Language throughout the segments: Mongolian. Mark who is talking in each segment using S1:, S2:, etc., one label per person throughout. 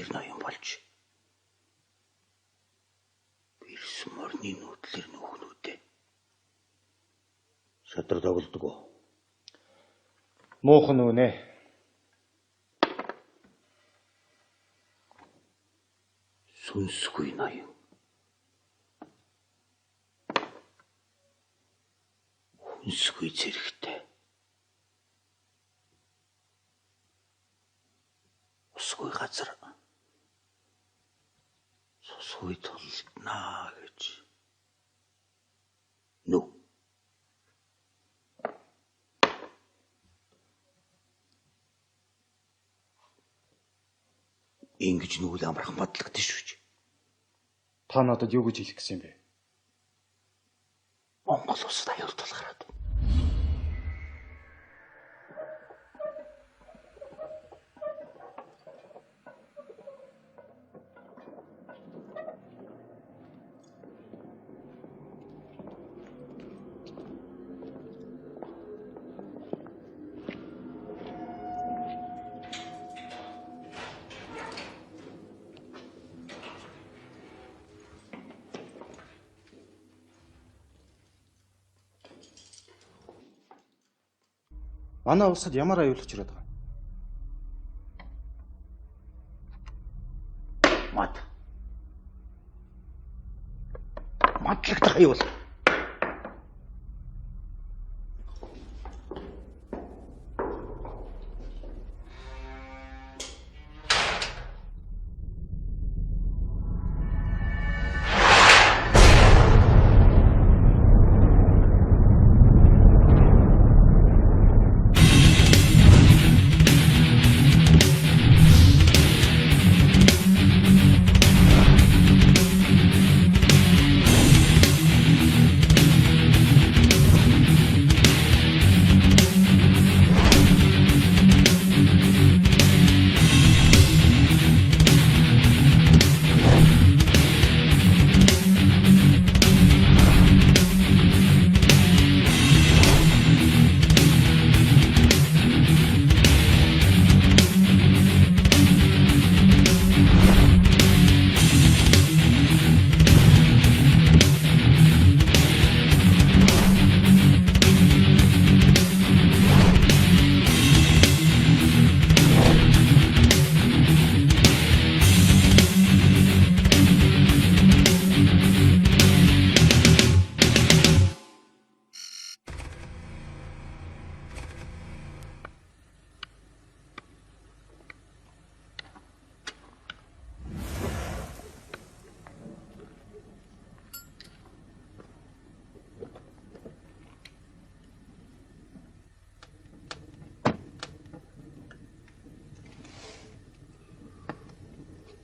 S1: нүүдлэр ноён болж бирс морны нүүдлэр нөхнүүдээ шадар тоглодог уу?
S2: Муухан үнэ.
S1: Сүнсгүй ноён. Хүнсгүй зэрэгтэй. Усгүй газар. Сусгүй тулднаа гэж. Нү. Ингэж нүгэл амархан бодлогдсон шүү ч.
S2: Та надад юу гэж хэлэх гэсэн юм бэ?
S1: Монгол улсад аюул тулгараад.
S2: Манай улсад ямар аюул учраад байгаа?
S1: Мадлагдах аюул.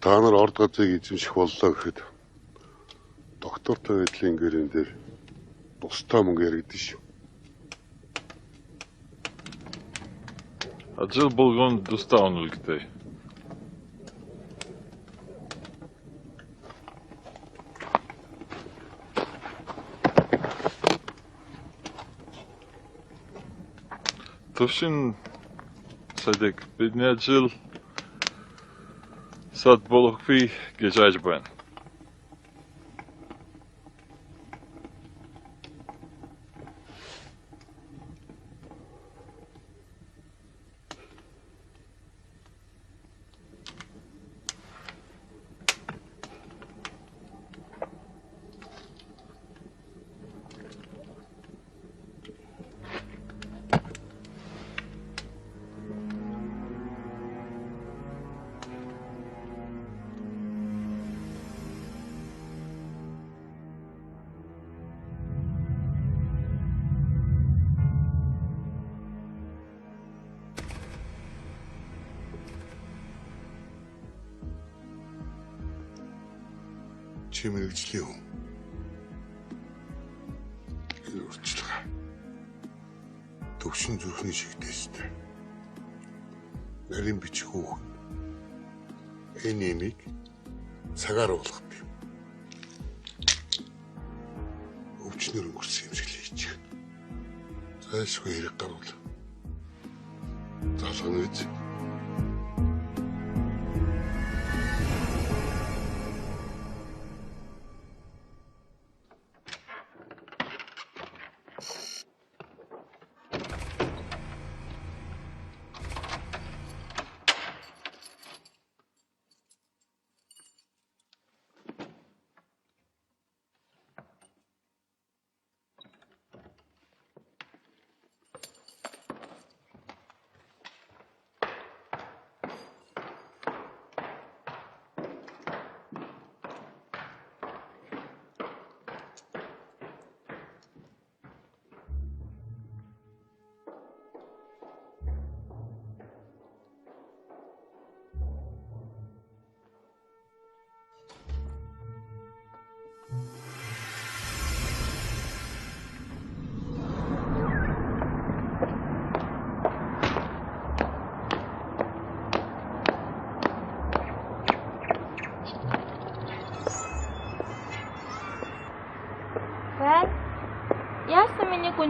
S3: Та нар орд газрыг эзэмших боллоо гэхэд доктортой байдлын гэрэн дээр тустай мөнгө яригдсан шүү.
S4: Ажил болгон тустай онолготой. Төвшин садик бидний ажил сад болохгүй гэж айж байна.
S3: Чи мэрэгжлийн хүн. Энэ урьдчилгаа. Төвшин зүрхний шигтээстэй. Нарийн бичих хүүхэн. Энэ имийг цагаар уулгах юм. Өвчнөр өнгөрсөн юм шиг л хийчих. Зайлшгүй хэрэг гарвал. Залгана үз.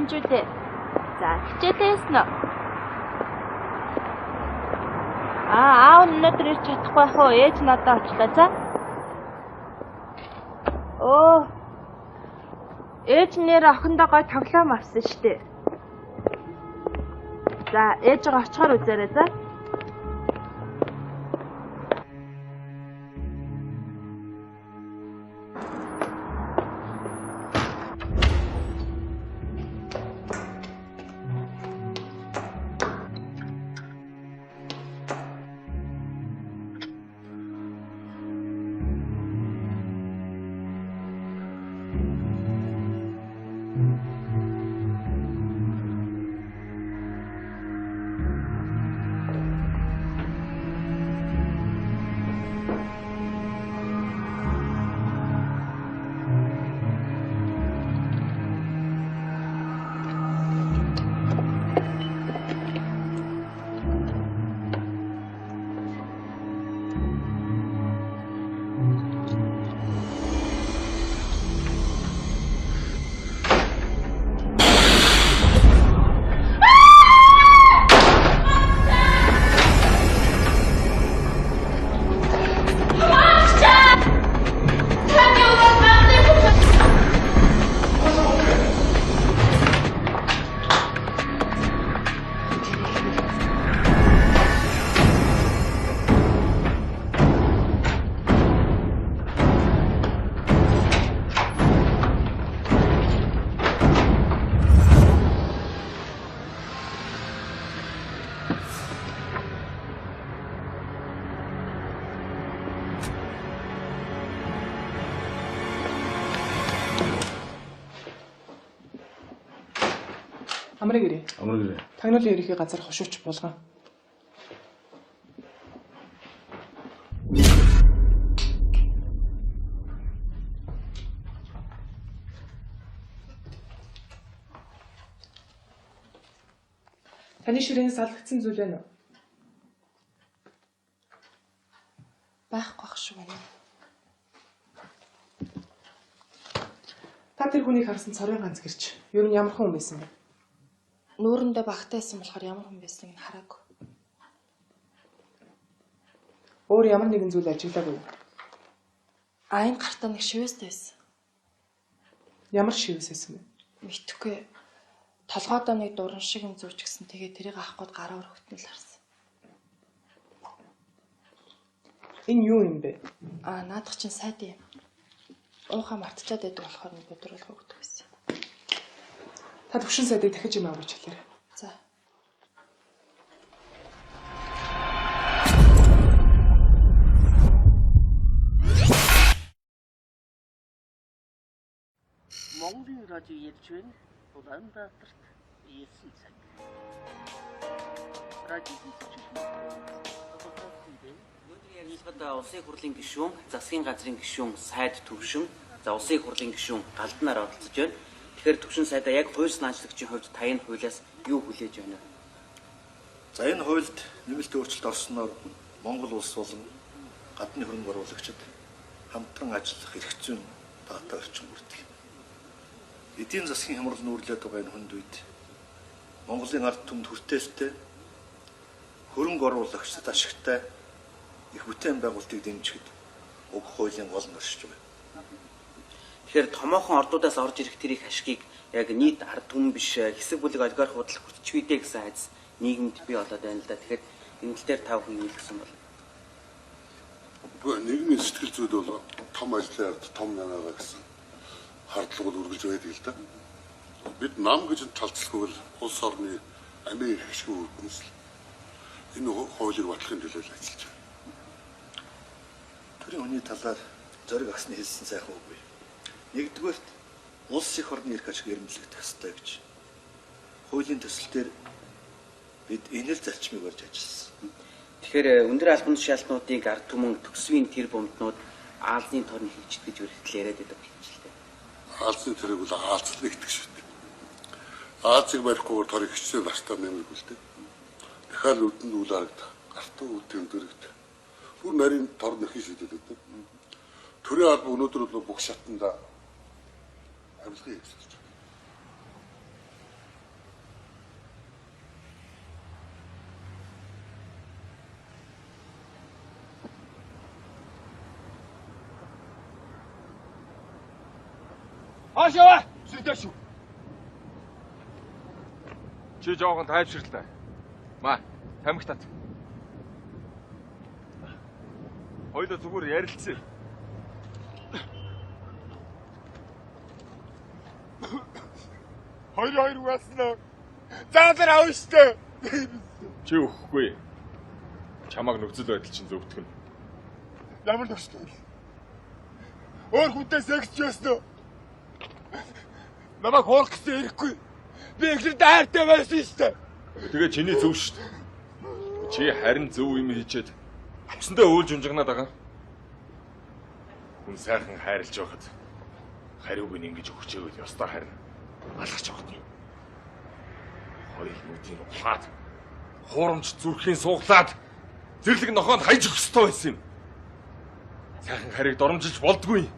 S5: хэмжүүлээ. За, хичээлээ хийсэн үү? Аав өнөөдөр ирч чадахгүй байх уу? Ээж надад очлоо за. Ээж нэр охиндоо гой тоглоом авсан штэ. За, ээжээ очихоор үзээрэй за.
S6: Амрыг ирээ.
S2: Амрыг ирээ.
S6: Тагнуулын ерөнхий газар хошууч булган. Таны ширээний салгагдсан зүйл байна уу?
S5: Байхгүй ах шүү байна.
S6: Та тэр хүнийг харсан цорын ганц гэрч. Ер нь ямар хүн байсан бэ?
S5: Нүүрэндээ багтаасан болохоор ямар хүн байсныг нь хараагүй.
S6: Өөр ямар нэгэн зүйл ажиглаагүй.
S5: Айн гартаа нэг шивэстэй байсан.
S6: Ямар шивэс байсан бэ?
S5: Мэдхгүй. Толгойдоо нэг дуран шиг юм зүүч гисэн. Тэгээ тэрийг авах гээд гараа өргөтнөл харсан.
S6: Энэ юу юм бэ?
S5: Наадах чинь сайд юм. Уухаа мартчихад байдаг болохоор нэг өдрөлгөө өгдөг байсан.
S6: Та төвшин сайдыг дахиж юм авч хэлээрэй.
S5: За.
S7: Монголын радио ярьж байна. Улаанбаатарт 9 цаг. Радио
S8: Ярилцлагад улсын хурлын гишүүн, засгийн газрын гишүүн, сайд төвшин, за улсын хурлын гишүүн галданаар оролцож байна. Тэгэхээр төвшин сайдаа яг хууль санаачлагчийн хувьд таяны хуулиас юу хүлээж байна вэ?
S9: За энэ хуульд нэмэлт өөрчлөлт орсноор Монгол улс болон гадны хөрөнгө оруулагчид хамтран ажиллах эрх зүйн таатай орчин бүрдэх. Эдийн засгийн хямрал нүүрлээд байгаа энэ хүнд үед Монголын ард түмэнд хүртээлтэй хөрөнгө оруулагчид ашигтай их бүтээн байгуулалтыг дэмжихэд уг хуулийн гол нь оршиж байна.
S8: Тэгэхээр томоохон ордуудаас орж ирэх тэрийг ашгийг яг нийт ард түмэн биш хэсэг бүлэг олигарх худал хүртчвэдэ гэсэн айдас нийгэмд бий болоод байна л да. Тэгэхээр энэ тал дээр тав хүн юу гэсэн бол?
S3: Нийгмийн сэтгэл зүйд бол том ажлын ард том янаага гэсэн хардлагууд үргэлж байдаг л да. Бид нам гэж талцлахгүйгээр улс орны амийн хэшгүй үднэс энэ хуулийг батлахын төлөө ажиллаж байна.
S9: Төрийн хүний талаар зориг агсны хэлсэн сайхан үгүй. Нэгдүгээрт улс их орны эрх ашиг эрмэлэгдэх ёстой гэж хуулийн төсөл дээр бид энэ л зарчмыг барьж ажилласан.
S8: Тэгэхээр өндөр албан тушаалтнуудыг ард түмэн төсвийн тэр бомднууд аалзны торн хийчихэд гэж үргэлжлэл яриад байдаг юм шиг л дээ.
S3: Аалзны тэрэг бол аалзал нэгдэг шүү дээ. Аалзыг барихгүйгээр торыг хичнээн бартаар нэмэргүй л дээ. Дахиад үдэнд үл харагдах, гартаа үдэн дөрөгдөх. Бүр нарийн тор нөхий шийдэлдэг. Төрийн албан өнөөдөр бол бүх шатанда авилгын хийгсэж байна.
S10: Хоош яваа. Сүрдээ шүү. Чи жоохон тайвширлаа. Маа, тамхи тат. Хоёулаа зүгээр ярилцъя. Хоёр угаасна. Заалар авна штэ. Чи өгөхгүй. Чамаг нөхцөл байдал чинь зөвдгөн. Ямар нөхцөл байдал? Өөр хүнтэй секс хийсэн үү? Намайг хоолох гэсэн ирэхгүй. Би ихлээр дайртай байсан штэ. Тэгээ чиний зөв штэ. Чи харин зөв юм хийчихэд хүчсэндээ уйлж унжигнаад байгаа. Хүн сайхан хайрлж байхад хариуг нь ингэж өгч ивэл ёстой харин алхаж явахд нь. Хоёр нүдийн ухаад хуурамч зүрхийн сууглаад зэрлэг нохоонд хаяж өгөх ёстой байсан юм. Сайхан харийг доромжилж болдгүй.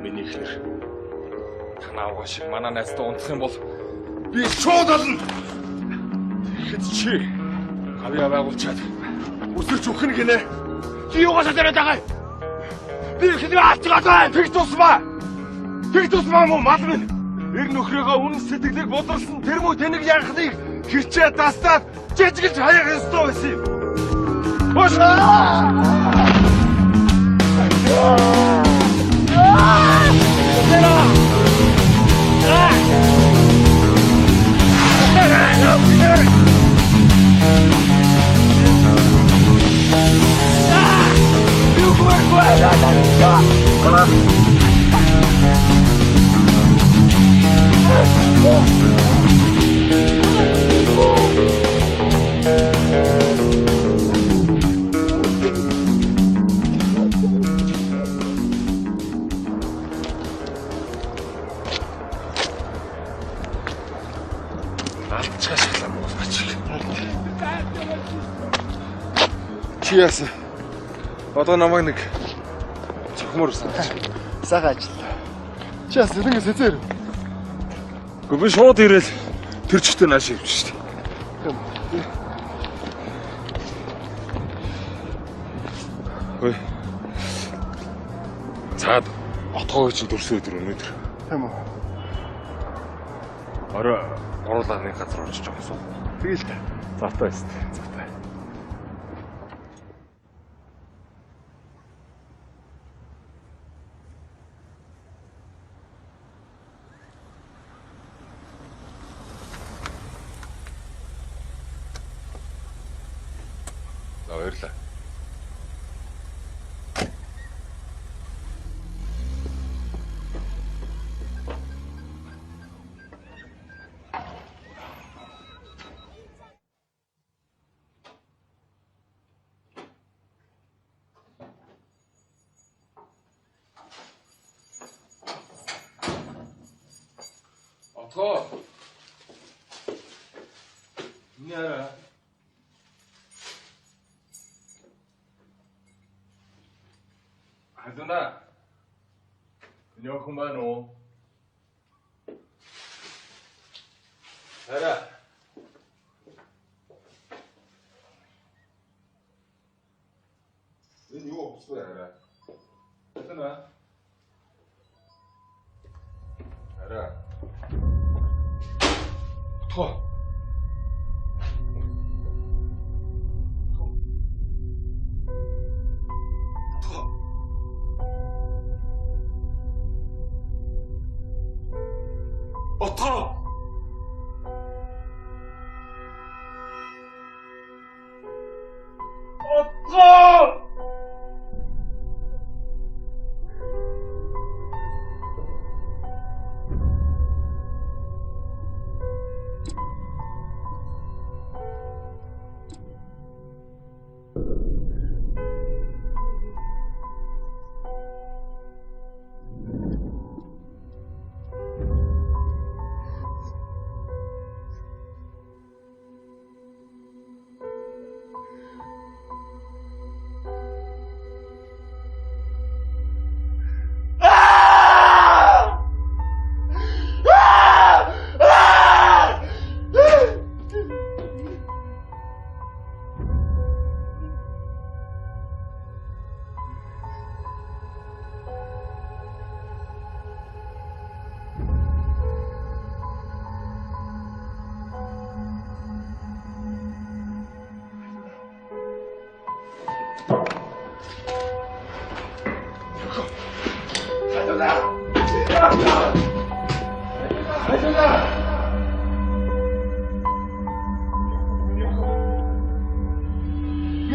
S10: Миний ихнэр танаа шиг манай найзтай унтах юм бол би шууд олно. Тэгэхэд чи гавьяа байгуулчаад үсэрч өгөх нь гинэ. Чи юугаас яриад байгаа юм? Би ихнэр аачлаа. Тэг тусмаа мó мал минь. Эр нөхрөөгөө үнэн сэтгэлийг бодролсон тэр муу тэнэг янхныг хирчээ дастаад жижиглж хаяах ёстой байсан юм. Чи яасан? Одоо намайг нэг зөвхмөр санаж. Сайхан ажиллаа. Чи яасан ингэ сэзэр? Гэхдээ би шууд ирээд тэр чигтээ нааш явж штэ. Хөөе. Цаад отгоо чинь төрсөн өдөр өнөөдөр. Тийм үү. Орой гурлааны газар орчих жоохсон. Тэгэл та. Завтай байст. Завтай. Баярлалаа. Отгоо. Няра. Хазуна. Нёхон байна уу? Ара. Энэ юу 없어 ара. Хазуна. Ара. Тоо.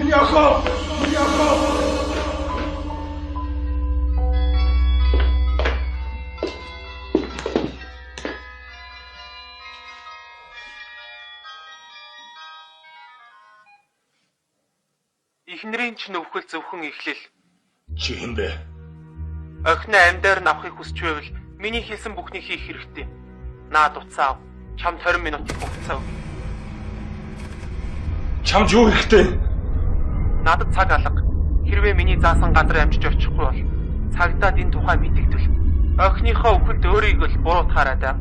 S10: Яхов! Яхов!
S11: Эхнэрийн ч нөхөл зөвхөн эхлэл.
S10: Чи хэм бэ?
S11: Охины амьдаар нь авахыг хүсч байвал миний хэлсэн бүхнийг хийх хэрэгтэй. Наад уцаа. Чамд 20 минутын хугацаа өгье.
S10: Чамд юу хэрэгтэй?
S11: Надад цаг алга. Хэрвээ миний заасан газар амжиж очихгүй бол цагдаад энэ тухай мэдэгдвэл охиныхоо өхөлд өөрийг л буруутгаарай даа.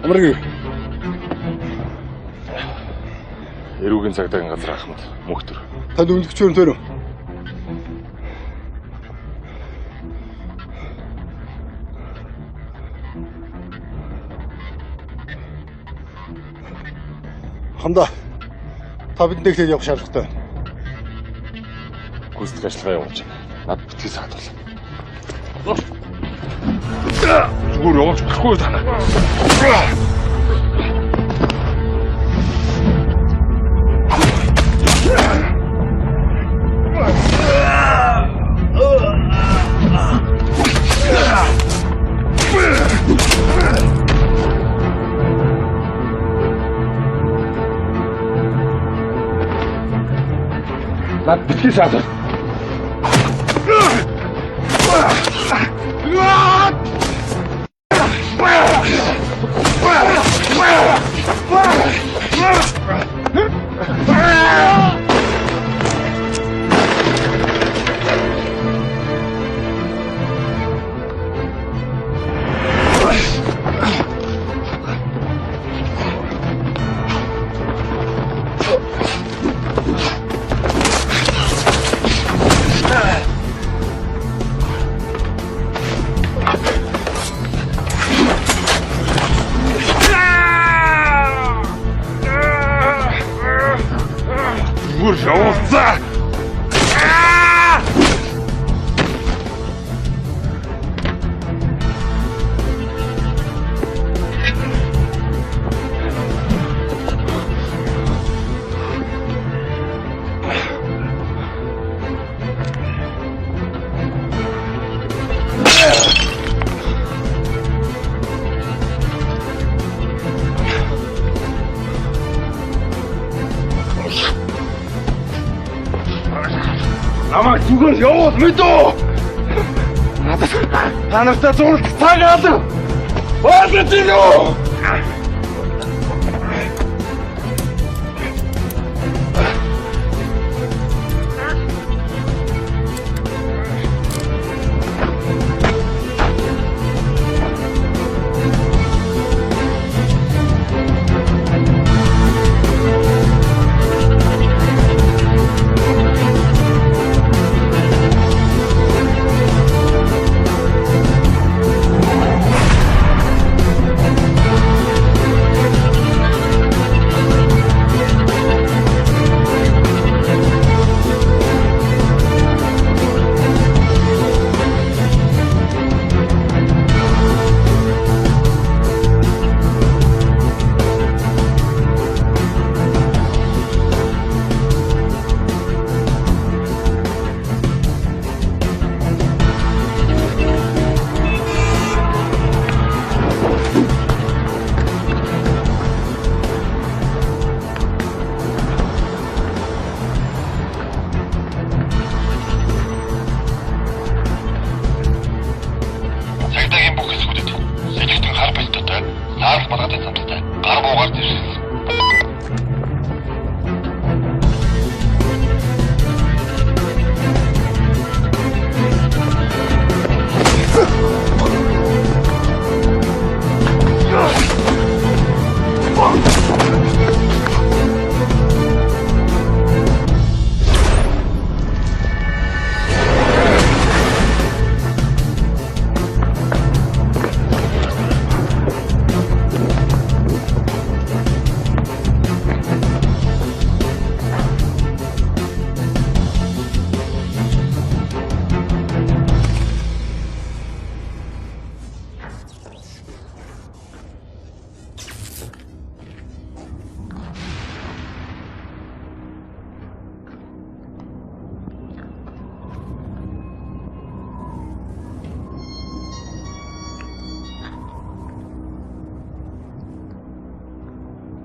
S10: Амрыг эрүүгийн цагдаагийн газар ахмад мөнхтөр.
S2: Танд өмнөх чөөрн төрөө. Хамдаа. Та бидэнд ихлээр явах шаардлагатай байна.
S10: Гүйцэтгэх ажиллагаа явуулж байна. Над битгий саадвал. Зүгээр явуулж болохгүй тана. Над битгий саадвал. Пожалуйста! Намайг зүгээр явуул мэдөө. Надад та нартай зурлах цаг алга. Ойлголт юу?
S12: Цагдаагийн бүх хэсгүүдэд сэжигтэн хар бэлттэй таарах маргатай замтай гар буугаар дэвшилсэн.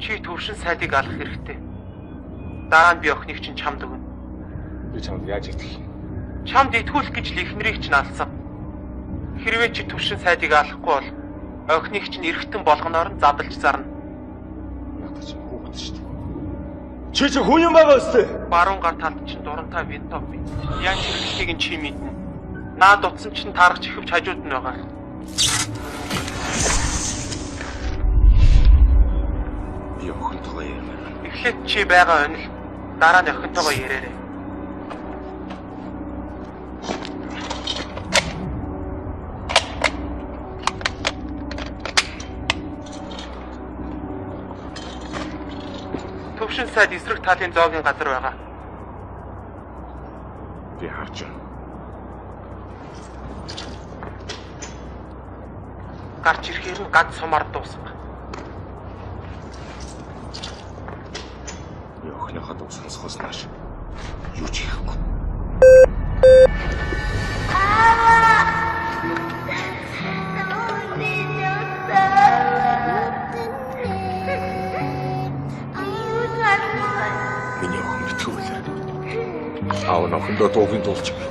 S11: Чи төвшин сайдыг алах хэрэгтэй. Дараа нь би охиныг чинь чамд өгнө.
S10: Би чамд яаж итгэх юм?
S11: Чамд итгүүлэх гэж л эхнэрийг чинь алсан. Хэрвээ чи төвшин сайдыг алахгүй бол охиныг чинь эргэтэн болгоноор нь задлж зарна.
S10: Надад ч хүүхэд шүү дээ. Чи хүн юм байгаа өстэй.
S11: Баруун гар талд чинь дурантай винтов бий. Яаж хэрэглэхийг нь чи мэднэ. Наад утсан чинь таарах чихвч хажууд нь байгаа.
S10: Би охинтойгоо ярмаар.
S11: Эхлээд чи байгаа онол. Дараа нь охинтойгоо ярээрэй. Төвшин сайд эсрэг талын зоогийн газар байгаа.
S10: Би харж байна.
S11: Гарч ирэхээр нь гад сумаар дуусна.
S10: Би охиныхоо дуу сонсохоос нааш юу ч хийхгүй. Миний охин битгүүлээ. Аав нь охиндоо дуугийн дуулж байна.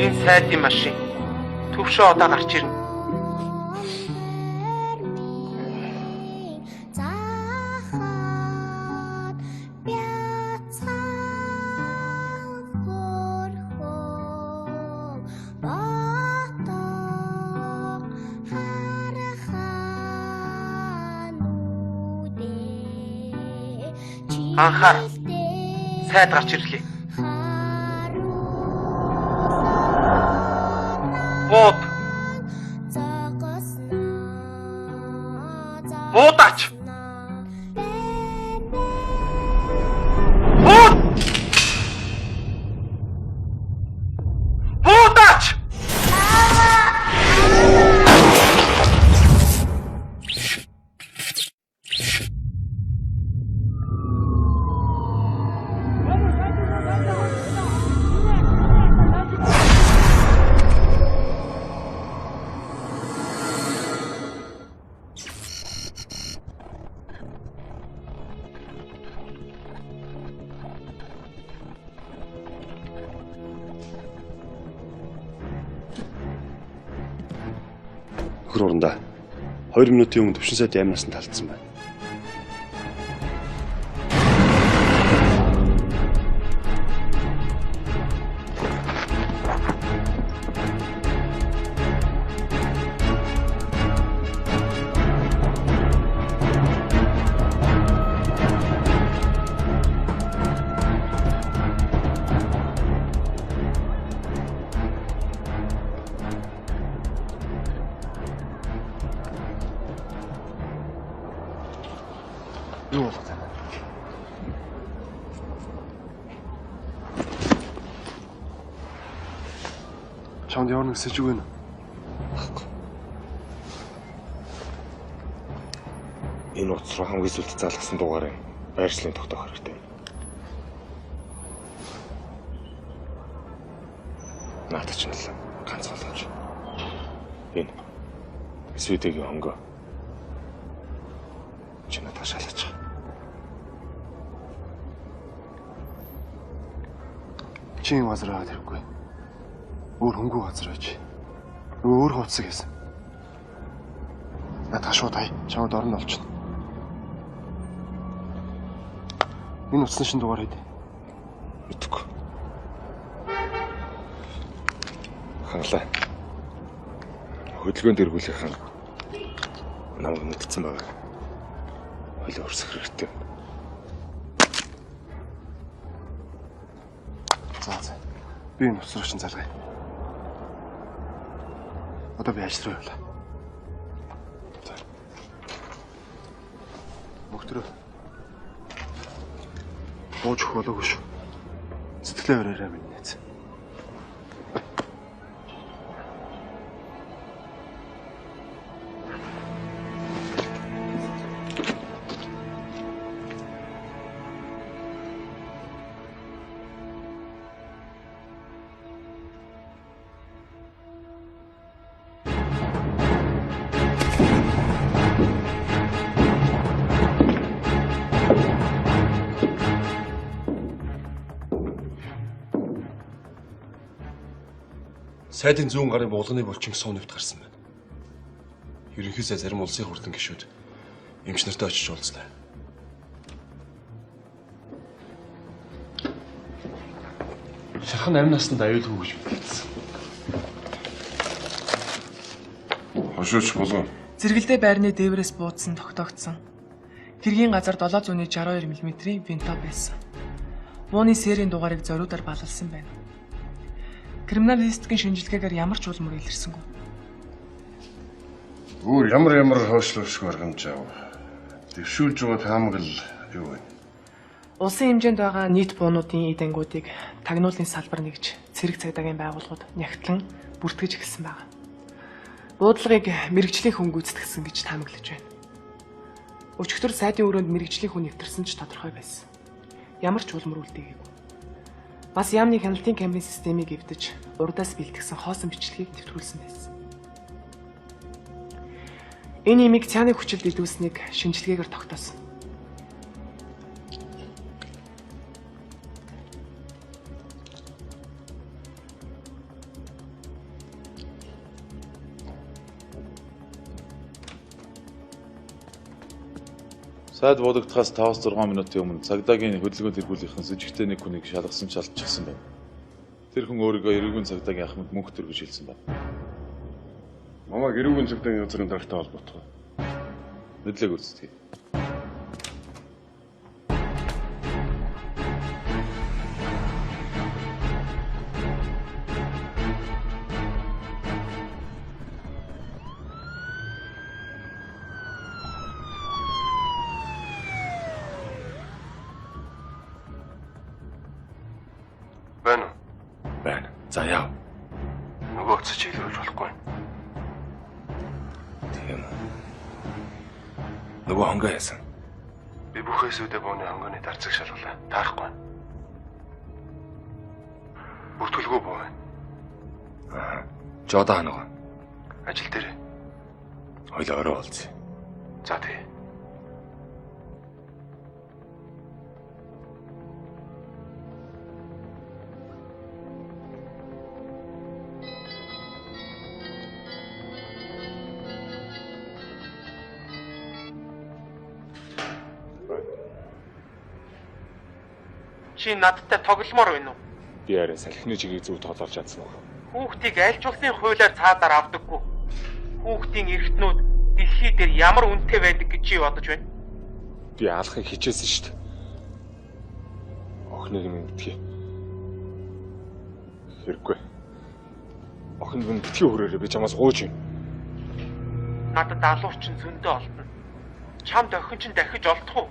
S10: Энэ сайдын машин төвшөө одоо гарч ирнэ. Анхаар сайд гарч ирлээ. Бод
S13: нөхөр урандаа 2 минутын өмнө төвшин сайд амнаас нь талдсан байна.
S2: Юу болох вэ? Чамд явна гэсэн ч үг вэ?
S10: Энэ утас руу хамгийн сүүлд заалгасан дугаарыг байршлын тогтоох хэрэгтэй. Наадах ч л ганц боломж. Энэ Свидэгийн хонгоо. Чи надад шалгаж байгаа.
S2: Чи энэ газар аваад хэрэггүй. Өөр хөнгөө газар байж. Өөр хувцас гэсэн. Надад шууд хай. Чамд орно олчихно. Энэ утасны шин дугаар хэд?
S10: Мэдгүй. Хангалаа. Хөдөлгөөнд эргүүлэх намайг мэдсэн байгаа. Хойлоо өрсөх хэрэгтэй.
S2: За. Би энэ утас руу чин залгая. Одоо би ажил руу явлаа. Мөхтрөө. Бууж өгөх болоогүй шүү. Сэтгэлээ өрөөрэй минь нэз.
S13: Сайдын зүүн гарын булганы булчин суунивт гарсан байна. Ерөнхийдөө зарим улсын хурлын гишүүд эмч нартай очиж уулзлаа. Шархан 8 наснд аюулгүй гэж мэдээлсэн.
S10: Хошууч болов.
S6: Зэрэгэлдээ байрны дээврээс буудсан тогтоогдсон. Гэргийн газар 762 мм-ийн винто байсан. Бууны сэрийн дугаарыг зориудаар балалсан байна. Криминалистикийн шинжилгээгээр ямар ч улмөр илэрсэнгүй.
S10: Өөр ямар хойшлуулшгүй аргамж аав. Дэвшүүлж байгаа таамаглал юу вэ?
S6: Улсын хэмжээнд байгаа нийт буунуудын эд ангуудыг тагнуулын салбар нэгж цэрэг цагдаагийн байгууллагууд нягтлан бүртгэж эхэлсэн байна. Буудлагыг мэрэгжлийн хүн гүйцэтгсэн гэж таамаглаж байна. Өчигдөр сайдын өрөөнд мэрэгжлийн хүн нэвтэрсэн ч тодорхой байсан. Ямар ч улмөр үлдээгээгүй. Бас яамны хяналтын камерын системийг эвдэж урдаас бэлтгэсэн хоосон бичлэгийг нэвтрүүлсэн байсан. Энэ имийг цааны хүчилд илүүснийг шинжилгээгээр тогтоосон.
S14: Сайд бодогдохоос 5-6 минутын өмнө цагдаагийн хөдөлгөөнд эргүүлэхийн сэжигтэй нэг хүнийг шалгасан шалтчихсан байна. Тэр хүн өөрийгөө эрүүгийн цагдаагийн ахмад мөнх төр гэж хэлсэн байна.
S10: Намайг эрүүгийн цагдаагийн газрын дарагтай холбоотгоо.
S14: Мэдлэг үүсгэе.
S10: Байна.
S13: За яав.
S10: Нөгөө утас чиглүүлж болохгүй.
S13: Тийм. Нөгөө хонгоо яасан.
S10: Би бүх хэсүүдээ бууны хонгооны дарцаг шалгалаа. Таарахгүй. Бүртгэлгүй буу байна.
S13: Жодоо ханаа.
S10: Ажил дээр.
S13: Хойлоо орой болцсон.
S10: За тий.
S11: Чи надтай тогломоор байна уу?
S10: Би арай салхины чигийг зөв тоолж чадсан уу?
S11: Хүүхдийг аль ч улсын хуулиар цаадаар авдаггүй. Хүүхдийн эргэтнүүд дэлхий дээр ямар үнэтэй байдаг гэж чи бодож байна?
S10: Би алахыг хичээсэн шүү дээ. Охиныг минь битгий. Хэрэггүй. Охин минь битгий хүрээрээ би чамаас гууж юм.
S11: Надад алуур чинь зөндөө олдно. Чамд охин чинь дахиж олдох уу?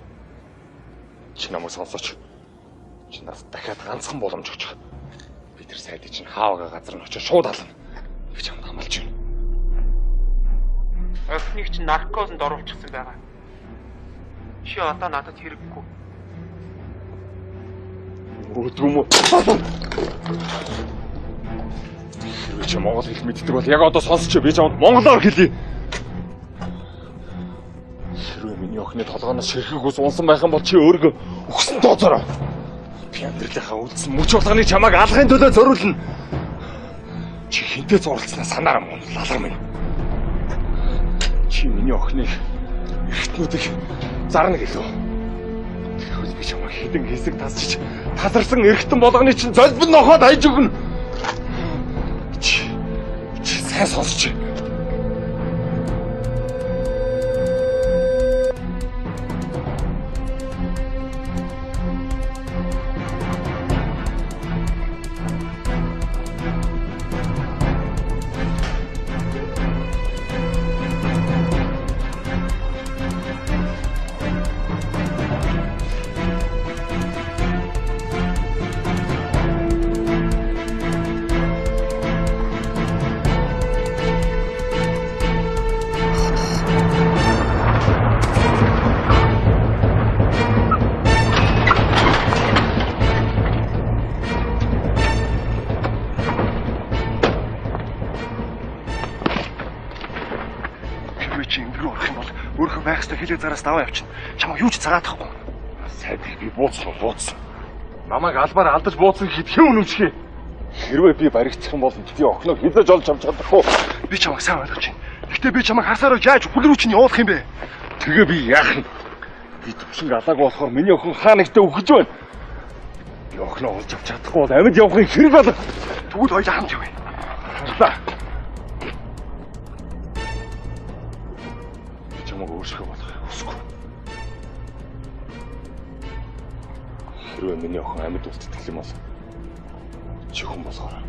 S10: Чи намайг сонсооч. Чи нас дахиад ганцхан боломж өгч. Би тэр сайдыг чинь хаавга газар нь очиж шууд ална. Би чамд хамлаж байна.
S11: Охиныг чинь наркозонд оруулчихсан байгаа. Чи одоо надад хэрэггүй.
S10: Өөдрөм үү? Хэрвээ чи монгол хэл мэддэг бол яг одоо сонсч би чамд монголоор хэлье. Хэрвээ миний охины толгооноос ширхэг ус унсан байх юм бол чи өөрийгөө өгсөн тооцоорой. Би амьдралынхаа үлдсэн мөч болгоныг чамайг алахын төлөө зориулна. Чи хинтээ зурлцснаа санаараа мөн лалар минь. Чи миний охиныг эртнүүдийг зарна гэлөө. Тэгвэл би чамайг хідэн хэсэг тасчиж тасарсан эргэтэн болгоны чинь золбон нохоод хайж өгнө. Чи сайн сонсч. Хэлээ зараас даваа явчихна. Чамаа юу ч цагаатахгүй. Сайдыг би бууцсан. Намайг албаар алдаж бууцсан гэхэд хэн үнэмшгэ? Хэрвээ би баригдах юм бол би охиноо хязгаарч олж авч чадахгүй. Би чамайг сайн ойлгож байна. Гэхдээ би чамайг хасаараа яаж хүл рүү чинь явуулах юм бэ? Тэгээ би яах нь? Би төвшинг алаагүй болохоор миний охин хаа нэгтээ өгөж байна. Би охиноо олж авч чадахгүй бол амьд явахын хэрэг болов. Тэгвэл хоёул хамт явъя. Харлаа. Би чамайг өөрсгөө болох хүсэхгүй. Хэрвээ миний охин амьд үлддэг юм бол чи хүн болохоор.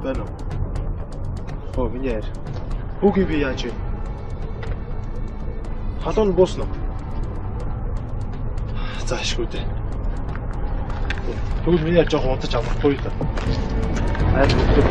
S2: Байна уу? Миний яар. Хүүгийн би яаж вэ? Халуун бууснаа. Заашгүй дээ. Тэгвэл миний жоохон удаж авахгүй л. Айд өгдөг.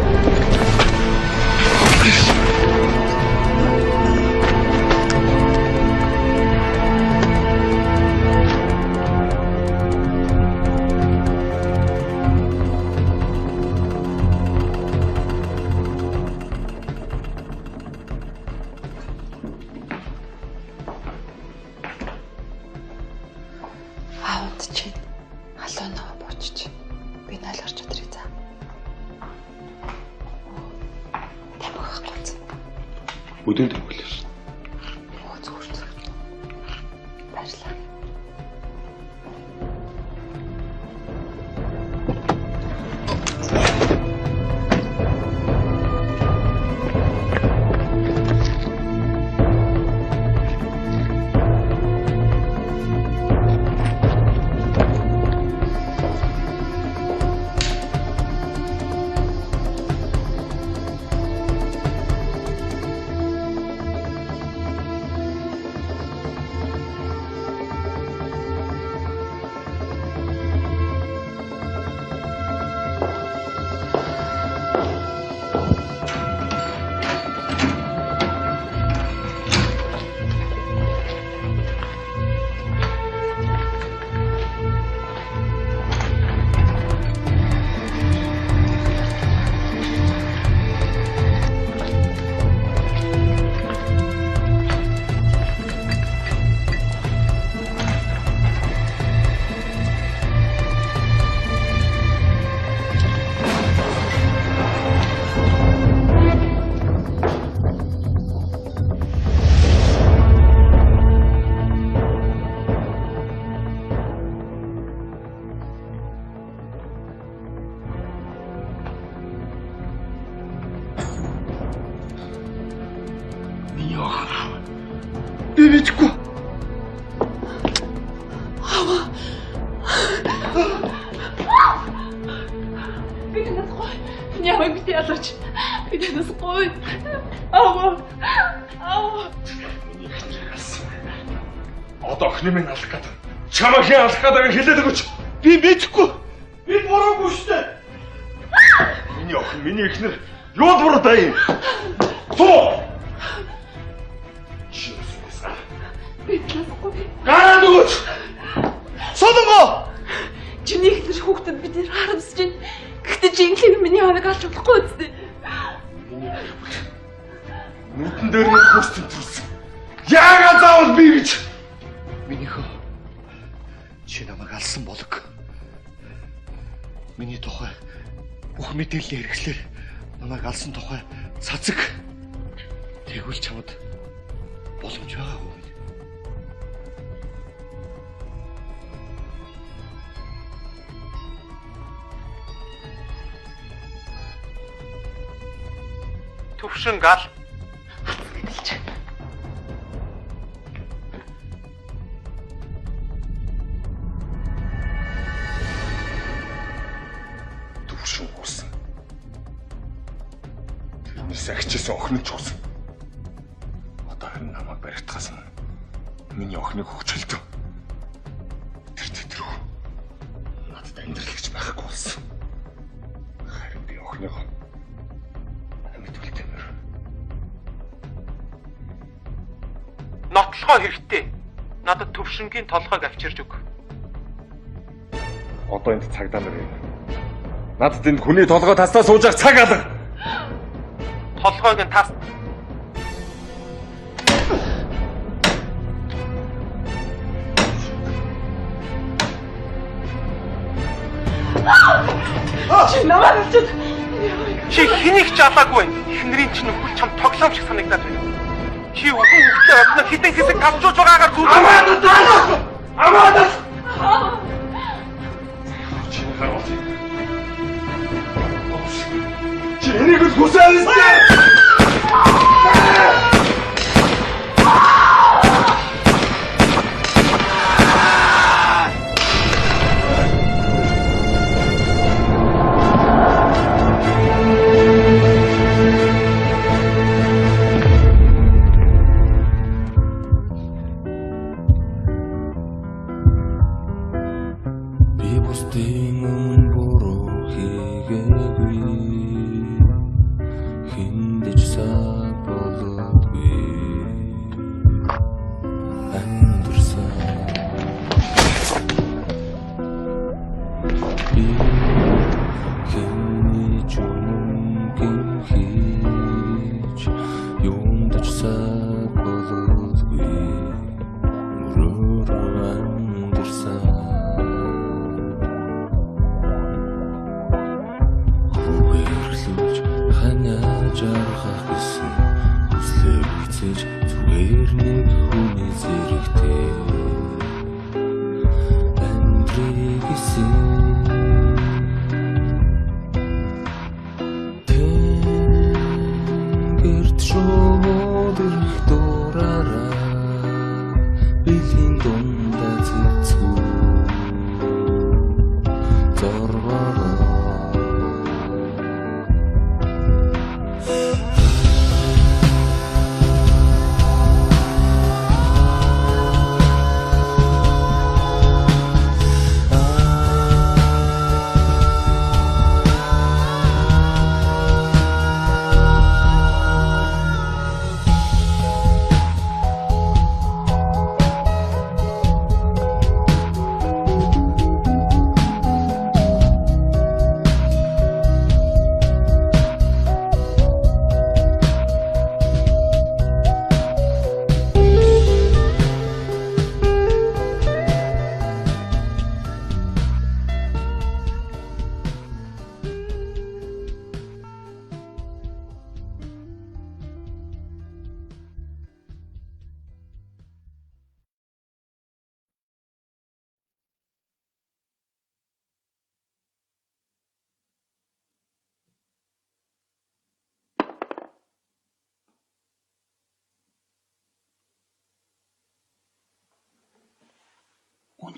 S13: Өдөнд төгөлөөр.
S5: Зүгээр. Баярлалаа.
S2: мэдгүй.
S5: Биднээс гой. Ямаг бит ялаач. Биднээс гой. Аа.
S10: Одоо охин минь алах гэдэг. Чамаа хэн алах гэдэг хэлээд өгөөч. Би мэдэхгүй. Би буруугүй шүү дээ. Миний охин, миний эхнэр юунд буруу даа юм? Туу! Гараад өгөөч! Солонгоо!
S5: Чиний ихнэр хүүхдэд бид нэр харамсаж байна. Гэхдээ жинхэнэ миний хоног алж болохгүй үстэй.
S10: Нүдэн дээр нь хурц тэмцүүлсэн. Яагаад заавал би гэж?
S9: Минийхөө чи намайг алсан болог. Миний тухай бүх мэдээллийн хэрэгслэр намайг алсан тухай цацаг. Тэгвэл чамд боломж байгаа хөө.
S11: Төвшин гал.
S10: Төвшин гусан. Тэрнээс агчсан охин ч гусан. Одоо харин намайг баригдахаас миний охиныг хөвчлөлтөө. Тэр тэтрүү. Надад амьдралагч байхгүй болсон. Харин би охиныгоо
S11: нотлохоо хэрэгтэй. Надад төвшингийн толгойг авчирж өг.
S10: Одоо энд цагдаа нар юм. Надад энд хүний толгой таснаа сууж явах цаг алга.
S11: Толгойг нь тас.
S5: Чи намайг авчид.
S11: Чи хэнийг ч алаагүй. Эхнэрийн чинь нөхөл чам тоглоом шиг санагдаад байна. Чи үхэн хөлтөө одно хитэн хэсэг тавчууж байгаагаар зүг. Амаадас!
S10: Чи харуул. Чи энийг хүсэл өстэй.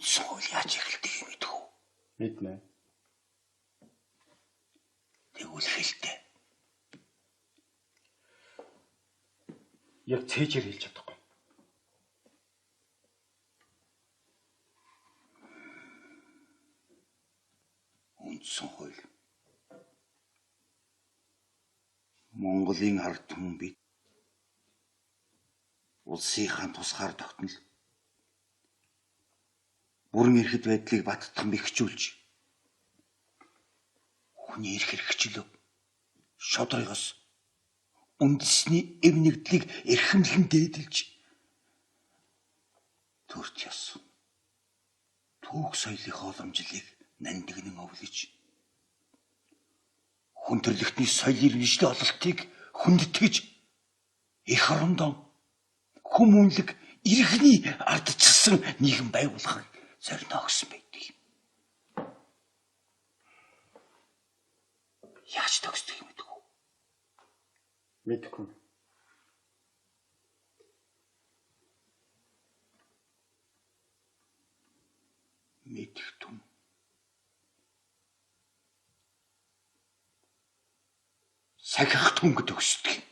S1: Үндсэн хууль яаж эхэлдэг юм мэдв үү?
S2: Мэднэ.
S1: Тэгвэл хэлтэй.
S2: Яг цээжээр хэлж чадахгүй.
S1: Үндсэн хууль. Монголын ард түмэн бид улсынхаа тусгаар тогтнол бүрэн эрхэт байдлыг баттган бэхжүүлж хүний эрх хэрэгчлөө шодрыгоос үндэсний эв нэгдлийг эрхэмлэн дээдэлж төрт ёс түүх соёлын хооломжлыг нандинан овлож хүн төрлөختний соёлын иргэншлийн ололтыг хүндэтгэж их орондоо хүмүүнлэг иргэний ардчилсан нийгэм байгуулахыг зорино өгсөн байдаг юм. Яаж төгсдөг юм бэ?
S2: Мэдгүй.
S1: Мэдэх түн. Сахих түн гэдэг өсдөг юм.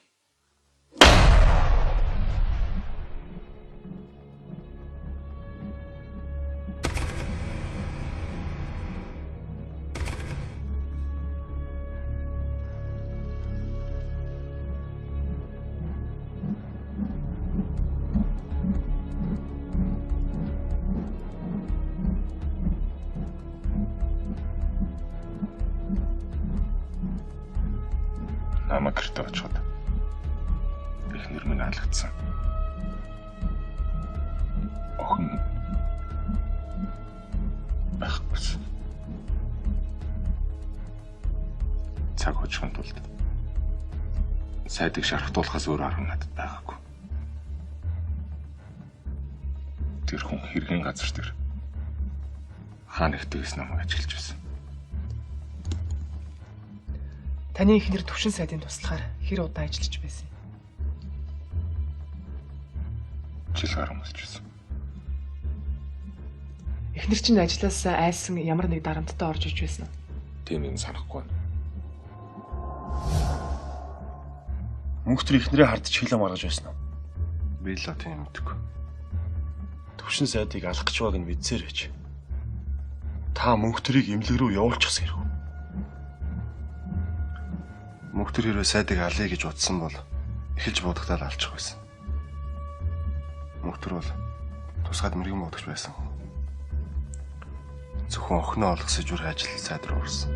S10: Намайг гэртээ очиход эхнэр минь алгадсан. Охин байхгүй. Цаг очихын тулд сайдыг шархтуулахаас өөр арга надад байгаагүй. Тэр хүн хэргийн газар дээр хаан нэгтгээс намайг ажиглаж байсан.
S6: Таны эхнэр төвшин сайдын туслахаар хэр удаа ажиллаж байсан юм?
S10: Жил гарсан болж байсан.
S6: Эхнэр чинь ажлаас айсан ямар нэг дарамттай орж иж байсан уу?
S10: Тийм юм санахгүй байна.
S2: Мөнхтөр ихнэрээ хардж хилээ маргаж байсан уу?
S13: Би л тийм мэдгүй.
S2: Төвшин сайдыг алах гэж байгааг нь мэдсээр байж. Та мөнхтөрийг эмнэлэг рүү явуулчихсан хэрэг.
S13: Мөнхтөр хэрвээ сайдыг алъя гэж утсан бол эхэлж будагтаад алчих байсан. Мөнхтөр бол тусгаад мэрэгэн бодогч байсан. Зөвхөн охиноо олгосож үр ажил сайд руу орсон.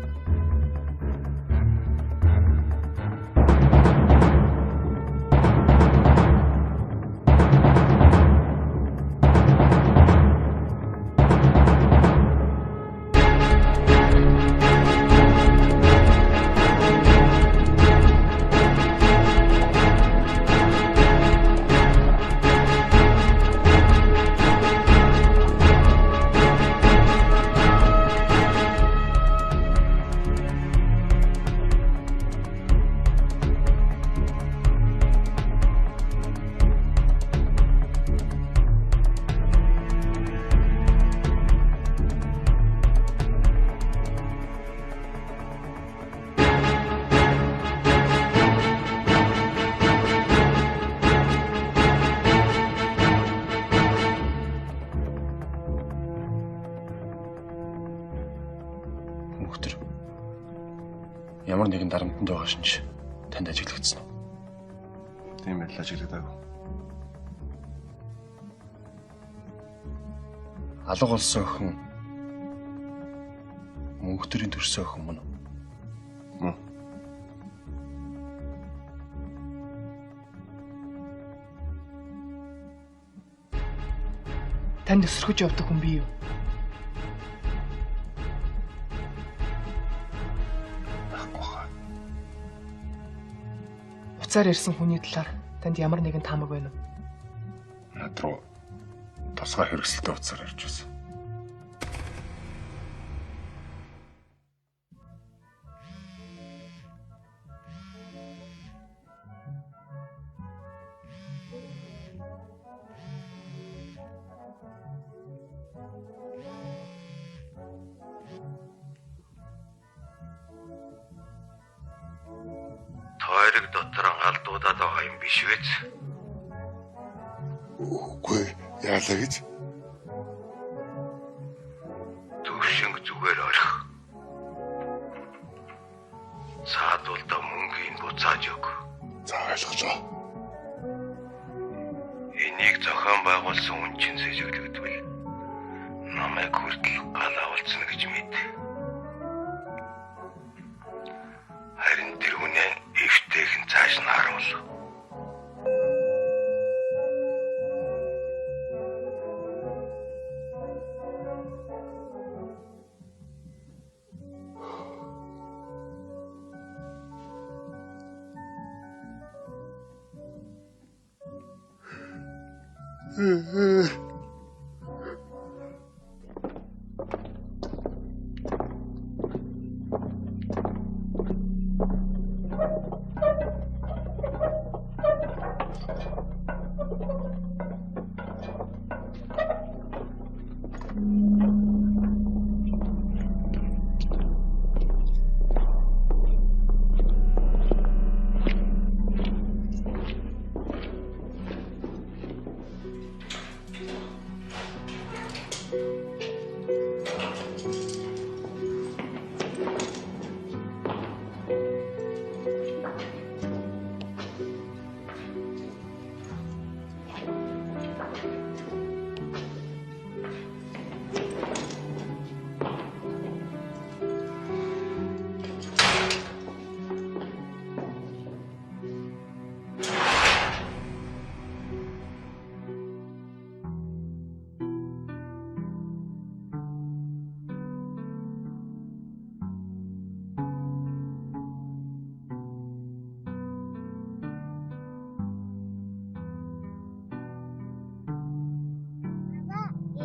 S2: Мөнхтөр ямар нэгэн дарамтанд байгаа шинж танд ажиглагдсан уу?
S13: Тийм байл ажиглагдаагүй.
S2: Алга болсон охин мөнхтөрийн төрсөн охин мөн үү?
S13: Мөн.
S6: Танд өсөргөж явдаг хүн бий юу? Уцаар ирсэн хүний талаар танд ямар нэгэн таамаг байна уу?
S10: Над руу тусгай хэрэгсэлтэй уцаар ирж байсан.
S15: Тойрог дотор галдуудаад байгаа юм биш үү?
S3: Үгүй яалаа гэж.
S15: Төвшинг зүгээр орих. Саадуулда мөнгөний буцааж өг.
S3: За ойлгожоо.
S15: Энийг зохион байгуулсан хүн чинь сэжиглэгдвэл намайг хүртэл гал авалцна гэж мэд. Харин тэр хүнээ эвтэйхэн цааш нь харуул.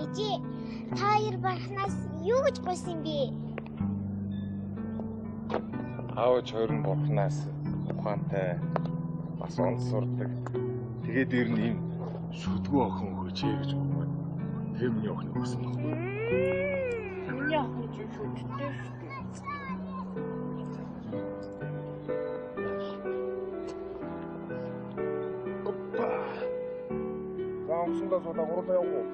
S16: Ээжээ, та хоёр барахнаас юу гэж гуйсан бэ?
S10: Аавч хоёр нь бурхнаас ухаантай бас онц сурдаг. Тэгээд ер нь ийм шүдгүү охин хөөжээ гэж өгөөд тэрний охин өгсөн байхгүй.
S16: Миний охин ч шүдтэй шүү дээ.
S10: Опа. Заамсандаа суудаг гурлаа явуу.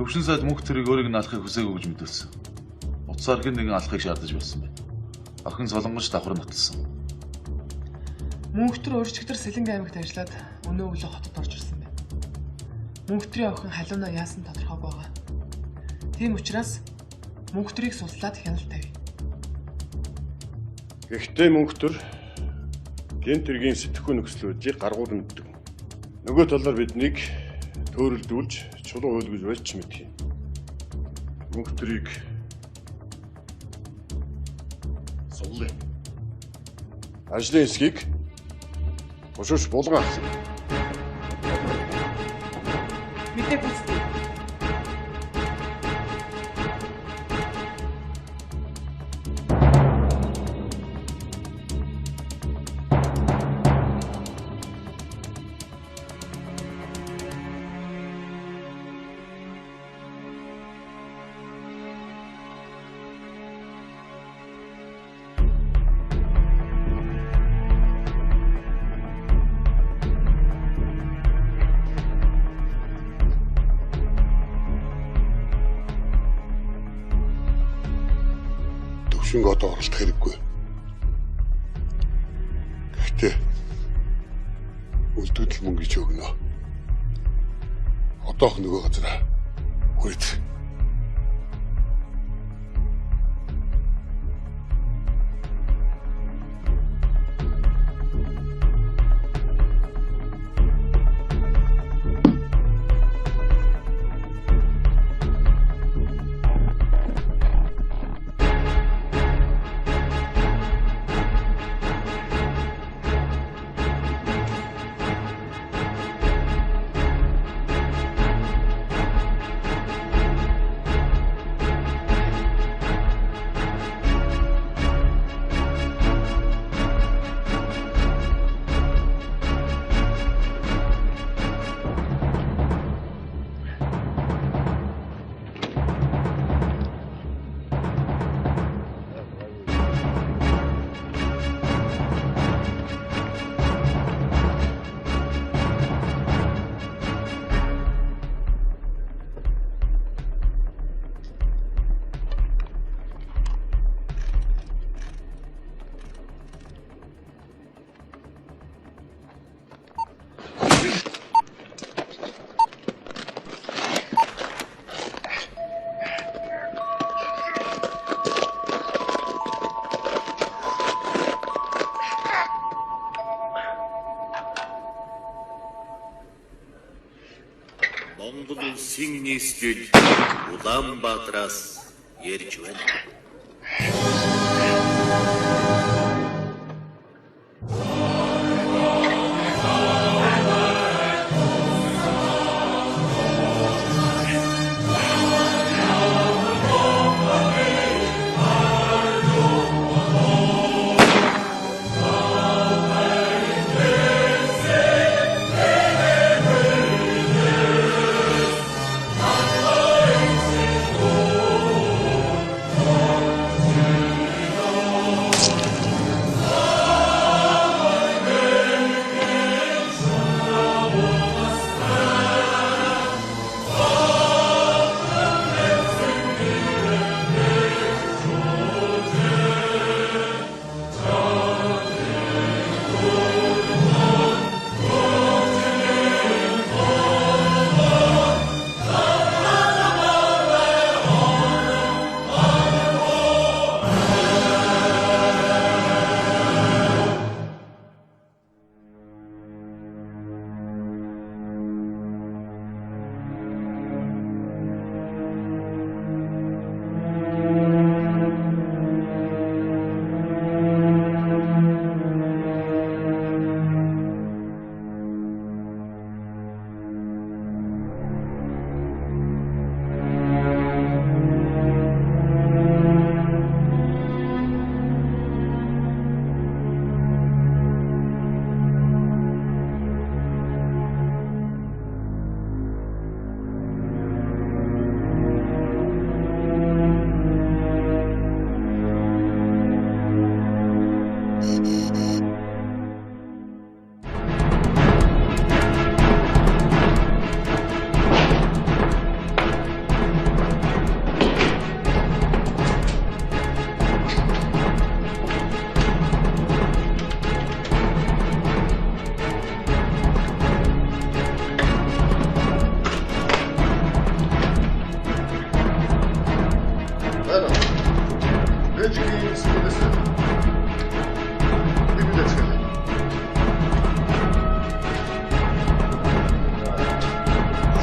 S14: Төвшин сайд мөнх тэрэг өөрийг нь алахыг хүсээгүй гэж мэдүүлсэн. Утсаар хэн нэгэн алахыг шаардаж байсан байна. Охин солонгоч давхар нотолсон.
S6: Мөнх төр өөрчлөгдөр Сэлэнг аймагт ажиллаад өнөө өглөө хотод орж ирсэн байна. Мөнх төрийн охин халуунаа яасан тодорхойг байгаа. Тийм учраас мөнх төрийг суслаад хяналт тавь.
S2: Гэхдээ мөнх төр гэн тэргийн сэтгэхүй нөхцлүүдийг гаргуул мэддэг. Нөгөө талаар биднийг төөрөлдүүлж чулуу хөл гэж байлч мэдхий. Мөнх төрийг суулъя. Ажлын хэсгийг бушууш булган авсан.
S6: Мэдээ хүсдэг.
S3: Төвшинг одоо оролдох хэрэггүй. Гэхдээ үлдэгдэл мөнгө гэж өгнө. Одоох нөгөө газараа хүрээд.
S17: Монгол улсын нийслэл Улаанбаатараас ярьж байна.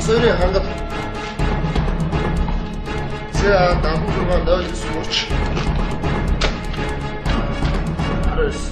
S3: Асуурын хангал. За дампур 0 сууч. Арс.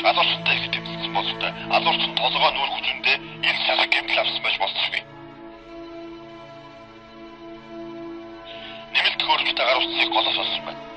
S12: Алуурчтай их тэмцсэн бололтой. Алуурчин толгой нүүр хүчэндээ ил шарга гэмтэл авсан байж болцсохгүй. Нэмэлт хөрөлтөй гаруусыг голоос олсон байна.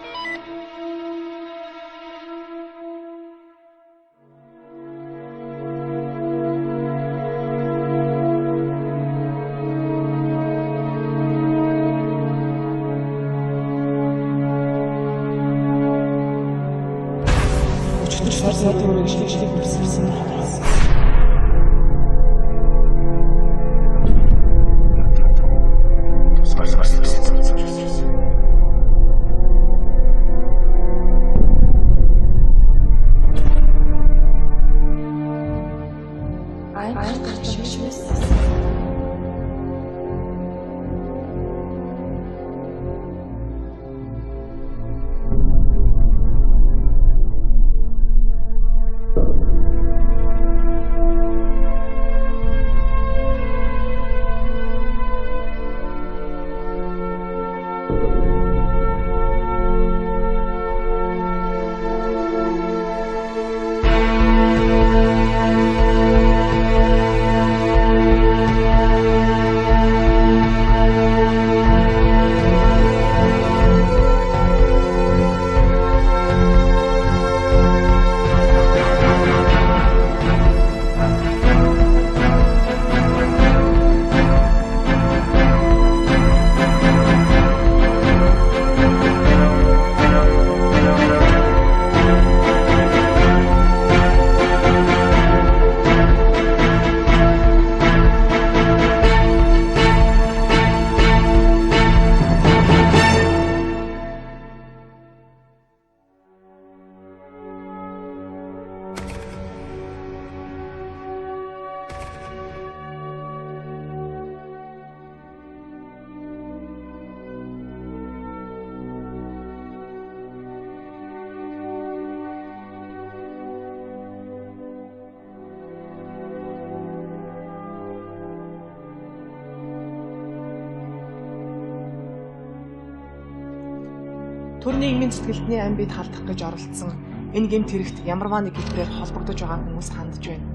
S6: Төрний нийгмийн сэтгэлдний амьд халдах гэж оролцсон энэ гэмт хэрэгт ямарваа нэг хэлбэрээр холбогдож байгаа хүмүүс хандж байна.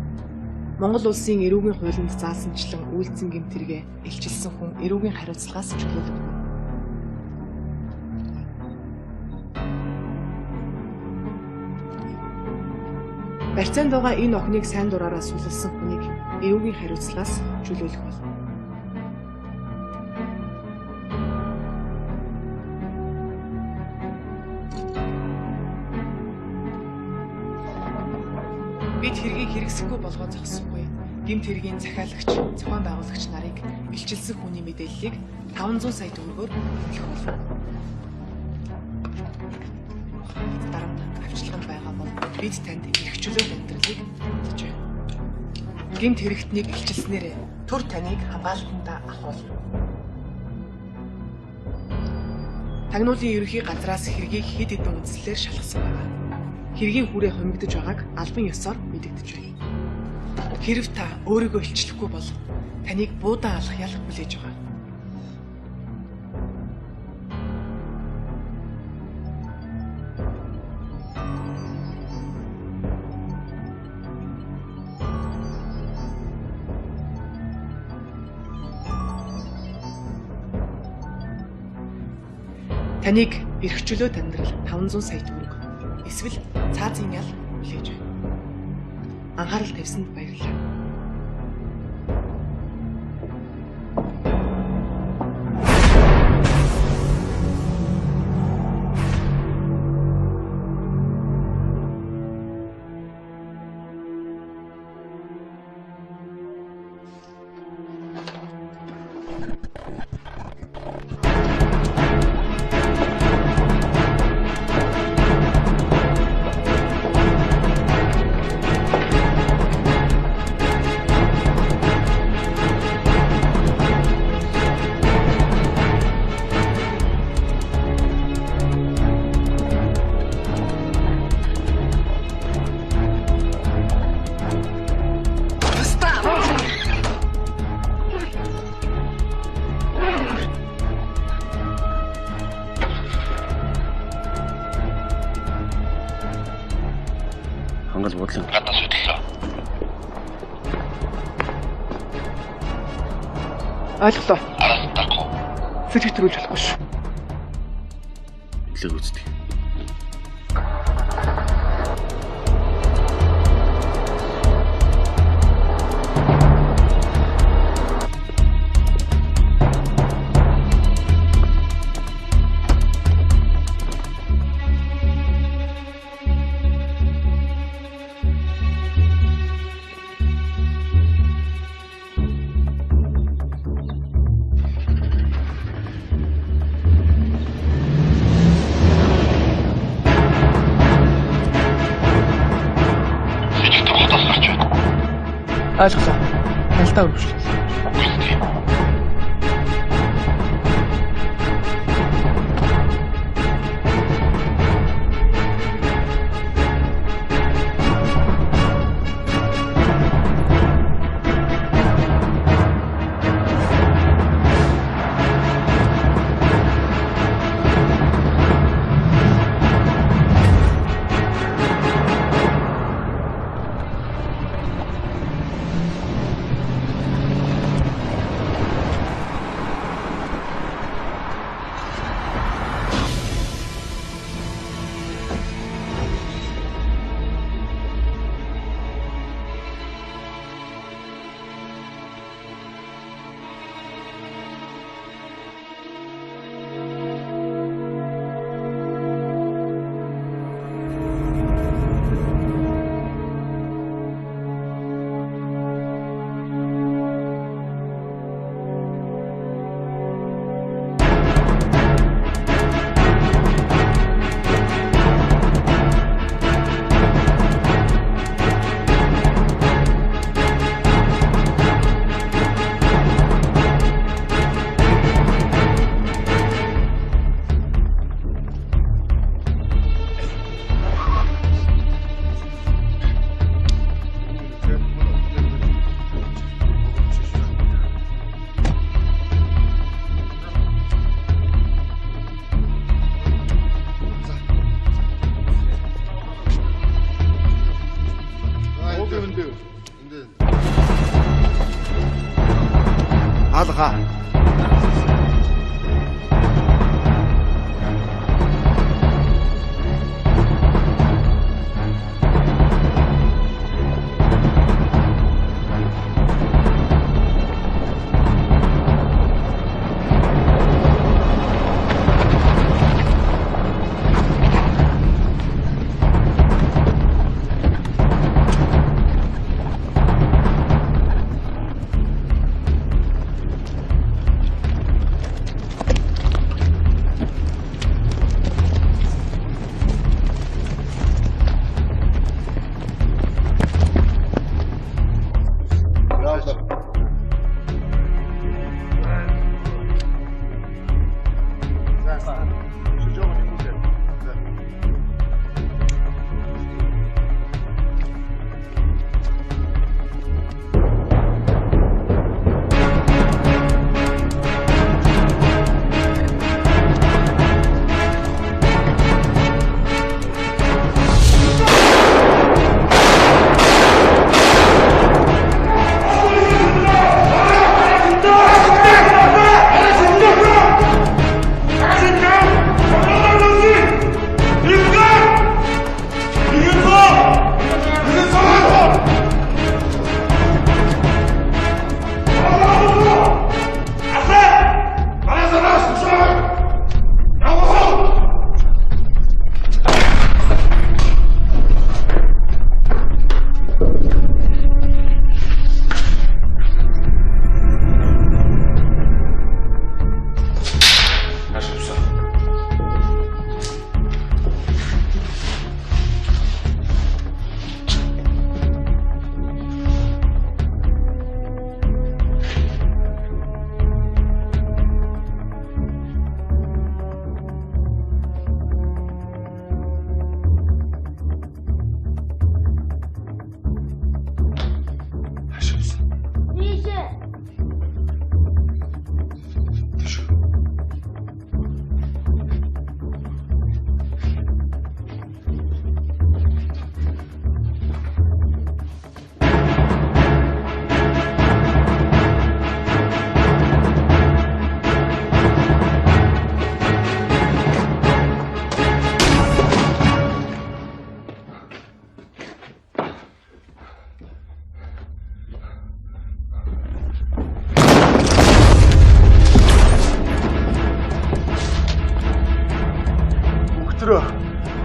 S6: Монгол улсын эрүүгийн хуулинд заасанчлан үйлдсэн гэмт хэрэгэ илчилсэн хүн эрүүгийн хариуцлагаас чөлөөлөгдөнө. Барьцаанд байгаа энэ охиныг сайн дураараа суллсан хүнийг эрүүгийн хариуцлагаас чөлөөлөх болно. Бид хэргийг хэрэгсэхгүй болгоо зогсохгүй. Гэмт хэргийн захиалагч, зохион байгуулагч нарыг илчилсэн хүний мэдээллийг 500 сая төгрөгөөр төлөх болно. Дарамт авчлаганд байгаа бол бид танд эрх чөлөөт амьдралыг өгч байна. Гэмт хэрэгтнийг илчилснээр төр таныг хамгаалтандаа авах болно. Тагнуулын ерөнхий газраас хэргийг хэд хэдэн үндслээр шалгасан байна. Хэргийн хүрээ хумигдж байгааг албан ёсоор мэдэгдэж байна. Хэрв та өөрийгөө илчлэхгүй бол таныг буудан алах ял хүлээж байгаа. Таныг эрх чөлөөт амьдрал 500 сая төгрөг эсвэл цаазын ял хүлээж байна. Анхаарал тавьсанд баярлалаа.
S2: Хангал бодлоо.
S12: Гадаа судлаа.
S6: Ойлголоо.
S12: Араас тахгүй.
S6: Сэжиг төрүүлж болохгүй шүү.
S2: Өглөө үзтий.
S6: Ойлголоо. Ялтаа өргөжлөө.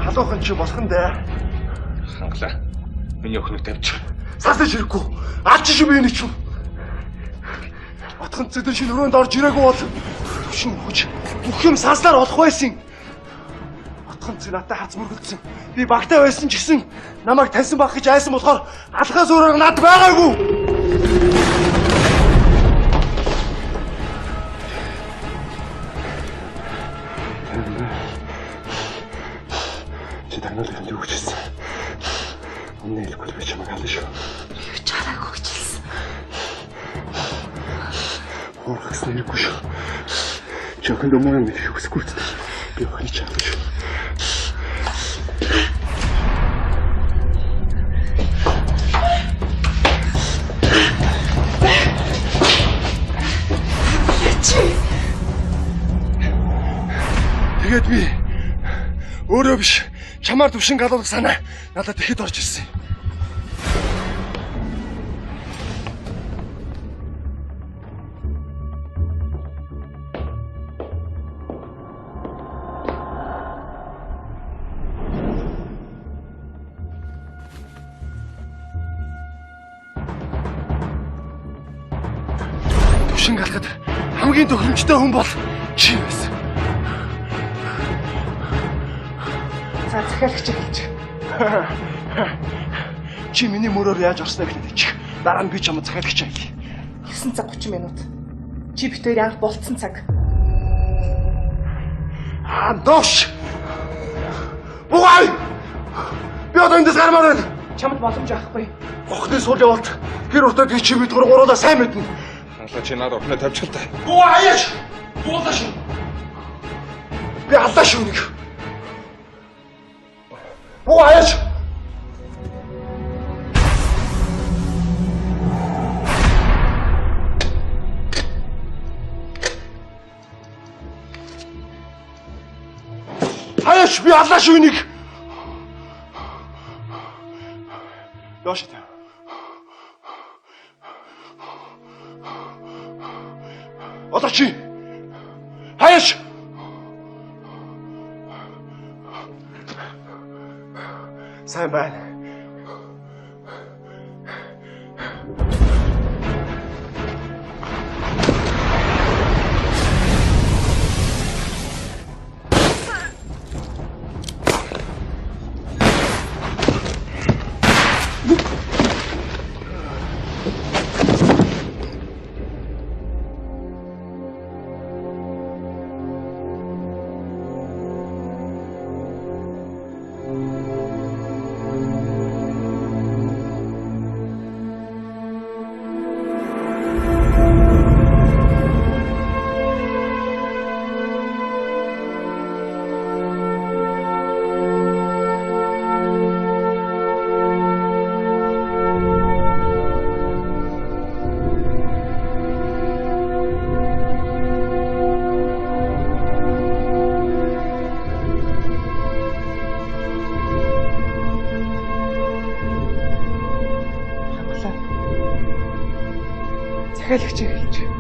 S9: Халуухан чи босхон дээ.
S10: Хангалаа. Миний өхнөд тавьчих.
S9: Сасаж ирэхгүй. Алж чи би нэг ч юм. Отхон цэдэр шил өрөөнд орж ирээгүй бол шин хүч бүх юм санслаар болох байсан. Отхон цэ надад хац мөргөлдсөн. Би багтаа байсан ч гэсэн намайг таньсан байх гэж айсан болохоор алхаас өөрөө над байгаагүй.
S13: Тагнуулын юу гэж хэлсэн? Өмнө хэлэхгүй би чамайг ална шүү.
S6: Юу ч хараагүй гэж хэлсэн.
S13: Хоорхоос нэргүй шүү. Чөхөнд өмөө юм хэлэх үсгүй ч би охин чаална шүү.
S9: Тэгээд би өөрөө биш чамаар төвшин галуулах санаа надад ихэд орж ирсэн. Төвшин галахад хамгийн тохиромжтой хүн бол чи байсан.
S6: За захиалагч хэлж.
S9: Чи миний мөрөөр яаж орсноо гэхэд чих. Дараа нь би чамд захиалагч аяг.
S6: 9 цаг 30 минут. Чи битээр анх болцсон цаг.
S9: Доош. Бугай. Би одоо эндээс гармаар байна.
S6: Чамд боломж авахгүй.
S9: Охны суул явалт. Гэр уртад чи бид гурвуулаа сайн мэднэ.
S10: Хангалаа чи надад охиноо тавьчих л та.
S9: Бугай аяаш. Буулаа шүү. Би алдаа шүү нэг. Бугай.
S2: Би аллаа шүү энийг. Доош та. Одоо чи хаяаш. Сайн байна.
S6: Захиалагч хэлж.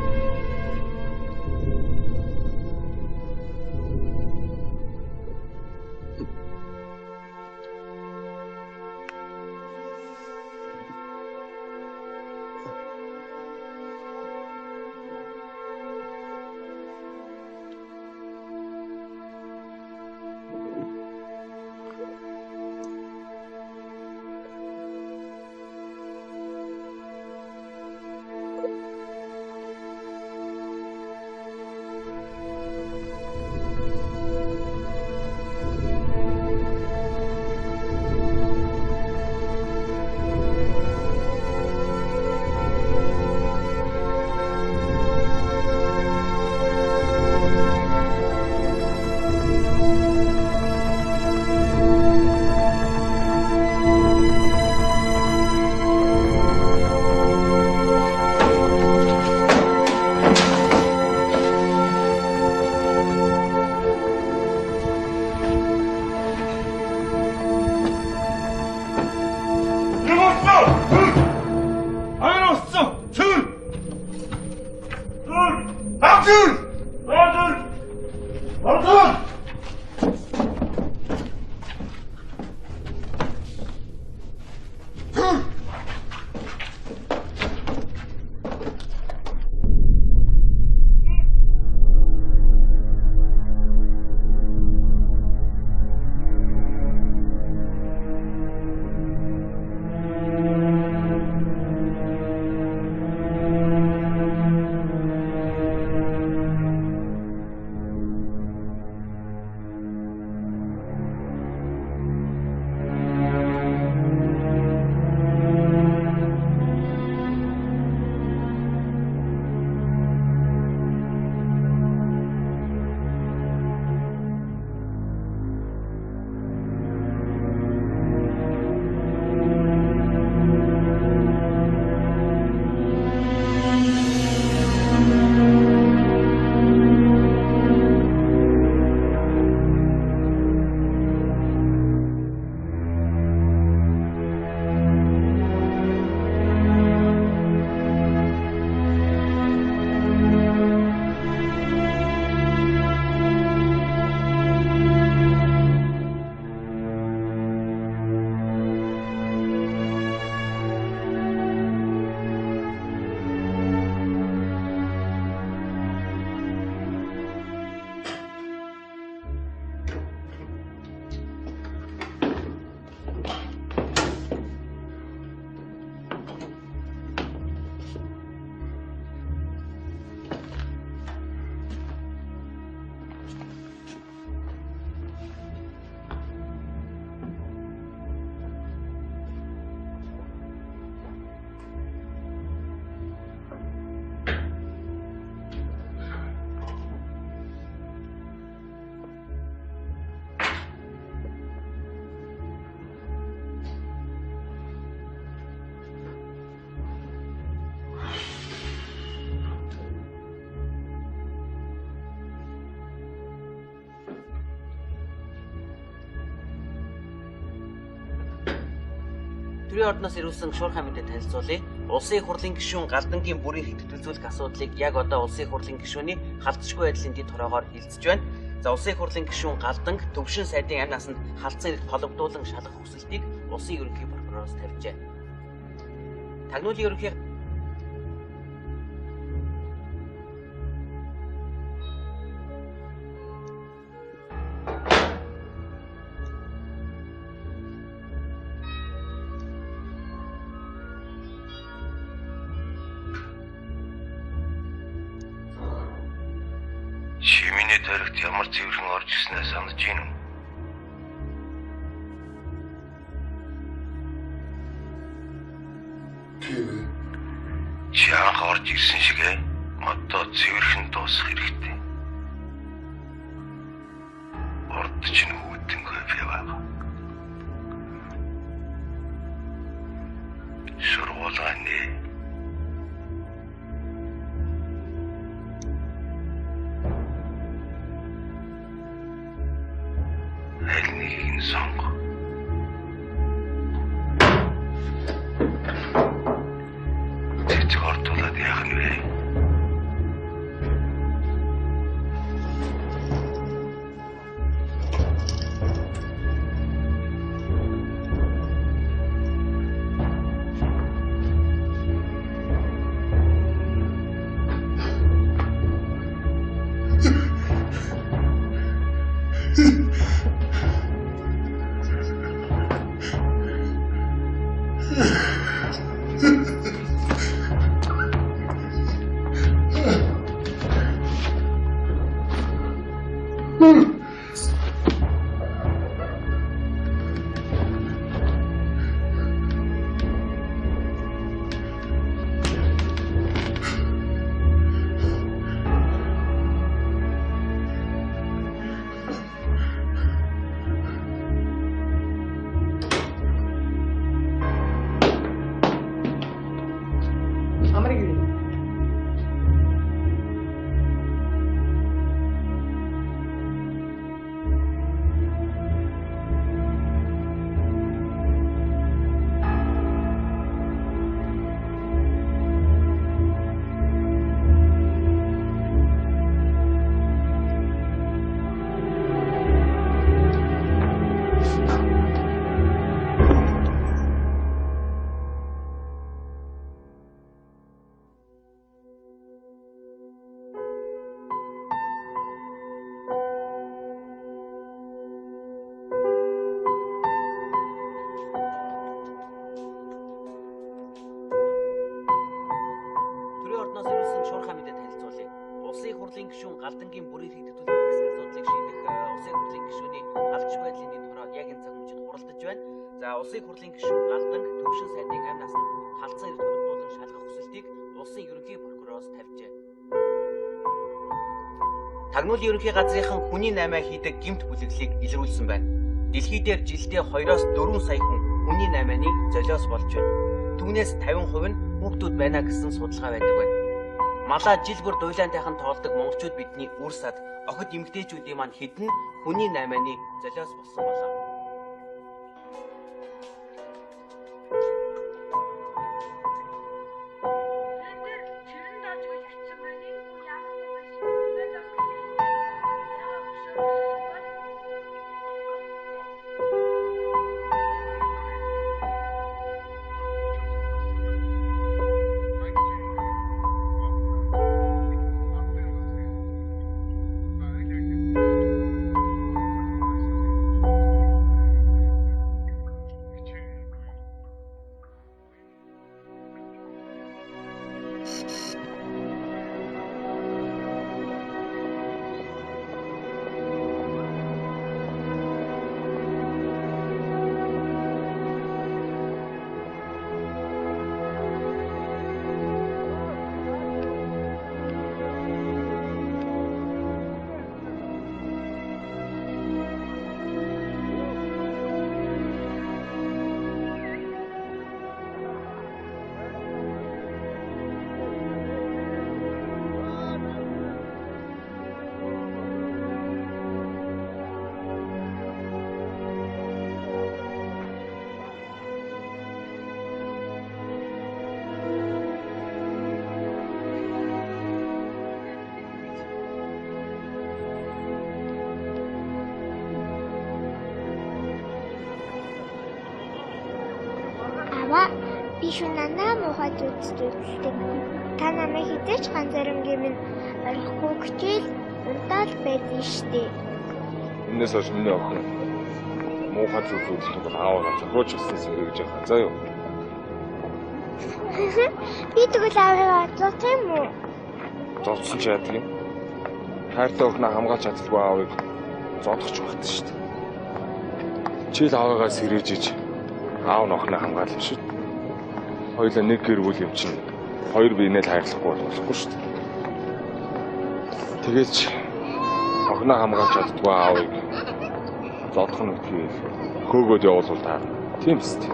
S8: Төрийн ордноос ирүүлсэн шуурхай мэдээ танилцуулъя. Улсын их хурлын гишүүн Галдангийн бүрийн хэвтүүлзүүлэх асуудлыг яг одоо улсын их хурлын гишүүний халдшгүй байдлын дэд хороогоор хилцэж байна. За улсын их хурлын гишүүн Галданг төвшин сайдын амь насанд халдсан эрх холбогдуулан шалгах хүсэлтийг улсын ерөнхий прокуророос тавьжээ. Тагнуулын ерөнхий
S15: Шиминий дөрөгт ямар цэвэрхэн орж ирснээ санаж байна уу?
S3: Тийм ээ.
S15: Чи анх орж ирсэн шиг ээ. Одоо цэвэрхэн дуусах хэрэгтэй. Орд чинь хүүдэнгүй яваа. Сургуулгааны аль нэгийг нь сонго. Цэцэг ордуулаад яах нь вэ?
S8: Галдангийн бүрийн хэвтүүлэх асуудлыг шийдэх улсын хурлын гишүүний халдшгүй байдлын дэд хороо яг энэ цаг үеид хуралдаж байна. За улсын хурлын гишүүн Галданг төвшин сайдын амь насанд халдсан эрх холбогдуулан шалгах хүсэлтийг улсын ерөнхий прокуророос тавьжээ. Тагнуулын ерөнхий газрынхан хүний наймаа хийдэг гэмт бүлэглэлийг илрүүлсэн байна. Дэлхий дээр жилдээ 2-оос 4 сая хүн хүний наймааны золиос болж байна. Түүнээс 50% нь хүүхдүүд байна гэсэн судалгаа байдаг байна. Малаа жил бүр дуйлаантайхан тоолдог монголчууд бидний үр сад охид эмэгтэйчүүдийн маань хэдэн хүний наймааны золиос болсон болов.
S16: Би шунанаа муухай үздэг. Та намайг хизээч ганцаармгийн минь ойлгохгүй гэвэл унтаал байдгийн штэ.
S10: Энээс хойш миний охин муухай зүйл үзүүлэх бол ааваа зохиож өгсөн сэрэг гэж яхаа. За юу?
S16: Би тэгвэл аавыгаа зоох юм уу?
S10: Зодсон ч яадаг юм. Хайртай охиноо хамгаалж чаддаггүй аавыг зодохч багт шүү дээ. Чийл аавыгаа сэрэж иж аав нь охиноо хамгаална шүү дээ. Хоёулаа нэг гэр бүл юм чинь хоёр биенээ л хайрлахгүй болохгүй шүү дээ. Тэгээч охиноо хамгаалж чаддаггүй аавыг зодох нь үгүй хөөгөөд явуулвал таарна. Тийм үстэй.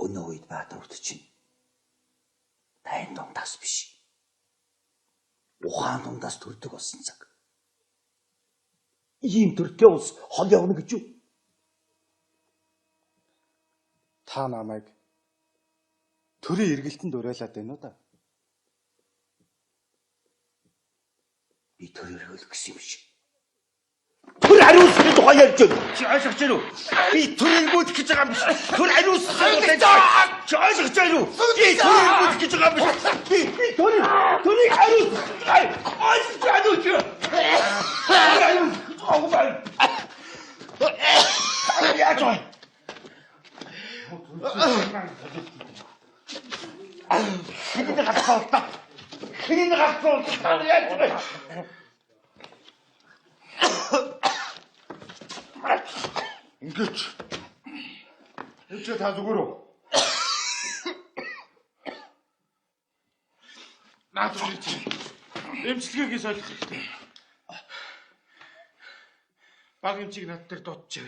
S1: Өнөө үед Баатар чинь тайн дундаас биш. Ухаан дундаас төрдөг болсон цаг. Ийм төртэй улс хол явна гэж юу?
S18: Та намайг төрийн эргэлтэнд уриалаад байна уу да?
S1: Би төр эргүүлэх гэсэн юм шиг. Төр хариуцлын тухай ярьж байна. Чи ойлгож байна уу? Би төр эргүүлэх гэж байгаа юм биш. Төр хариуцлын тухай ярьж байна. Чи ойлгож байна уу? Би төр эргүүлэх гэж байгаа юм биш. Би төрийг хариуцлах. Ойлгож байна уу чи? Аагүй байна. Яач вэ? Хэнийг гацаалтаа. Хэнийг гацаалтаа яаж вэ?
S10: Ингэж. Эцэг та зүгээр үү? Наад чи. Эмчилгээгээ солих хэрэгтэй. Баг эмчиг над дээр дуудчих.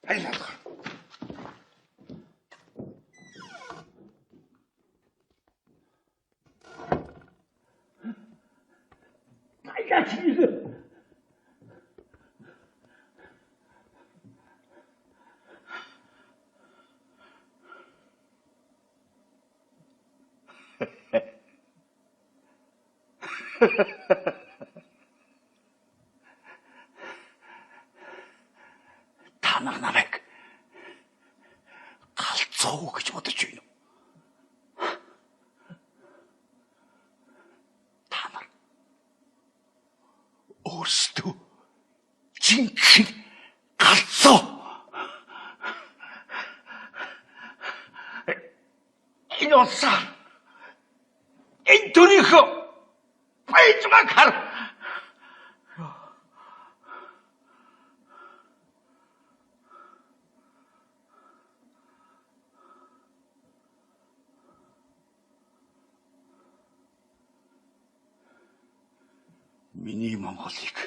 S10: Айлах.
S1: Та намайг галзуу гэж бодож байна уу? Та нар өөрсдөө жинхэнэ галзуу. Энэ улсаар энэ төрийнхөө баяжмаг хар. Миний Монголыг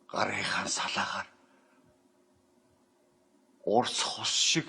S1: гарынхаа салаагаар Орос хос шиг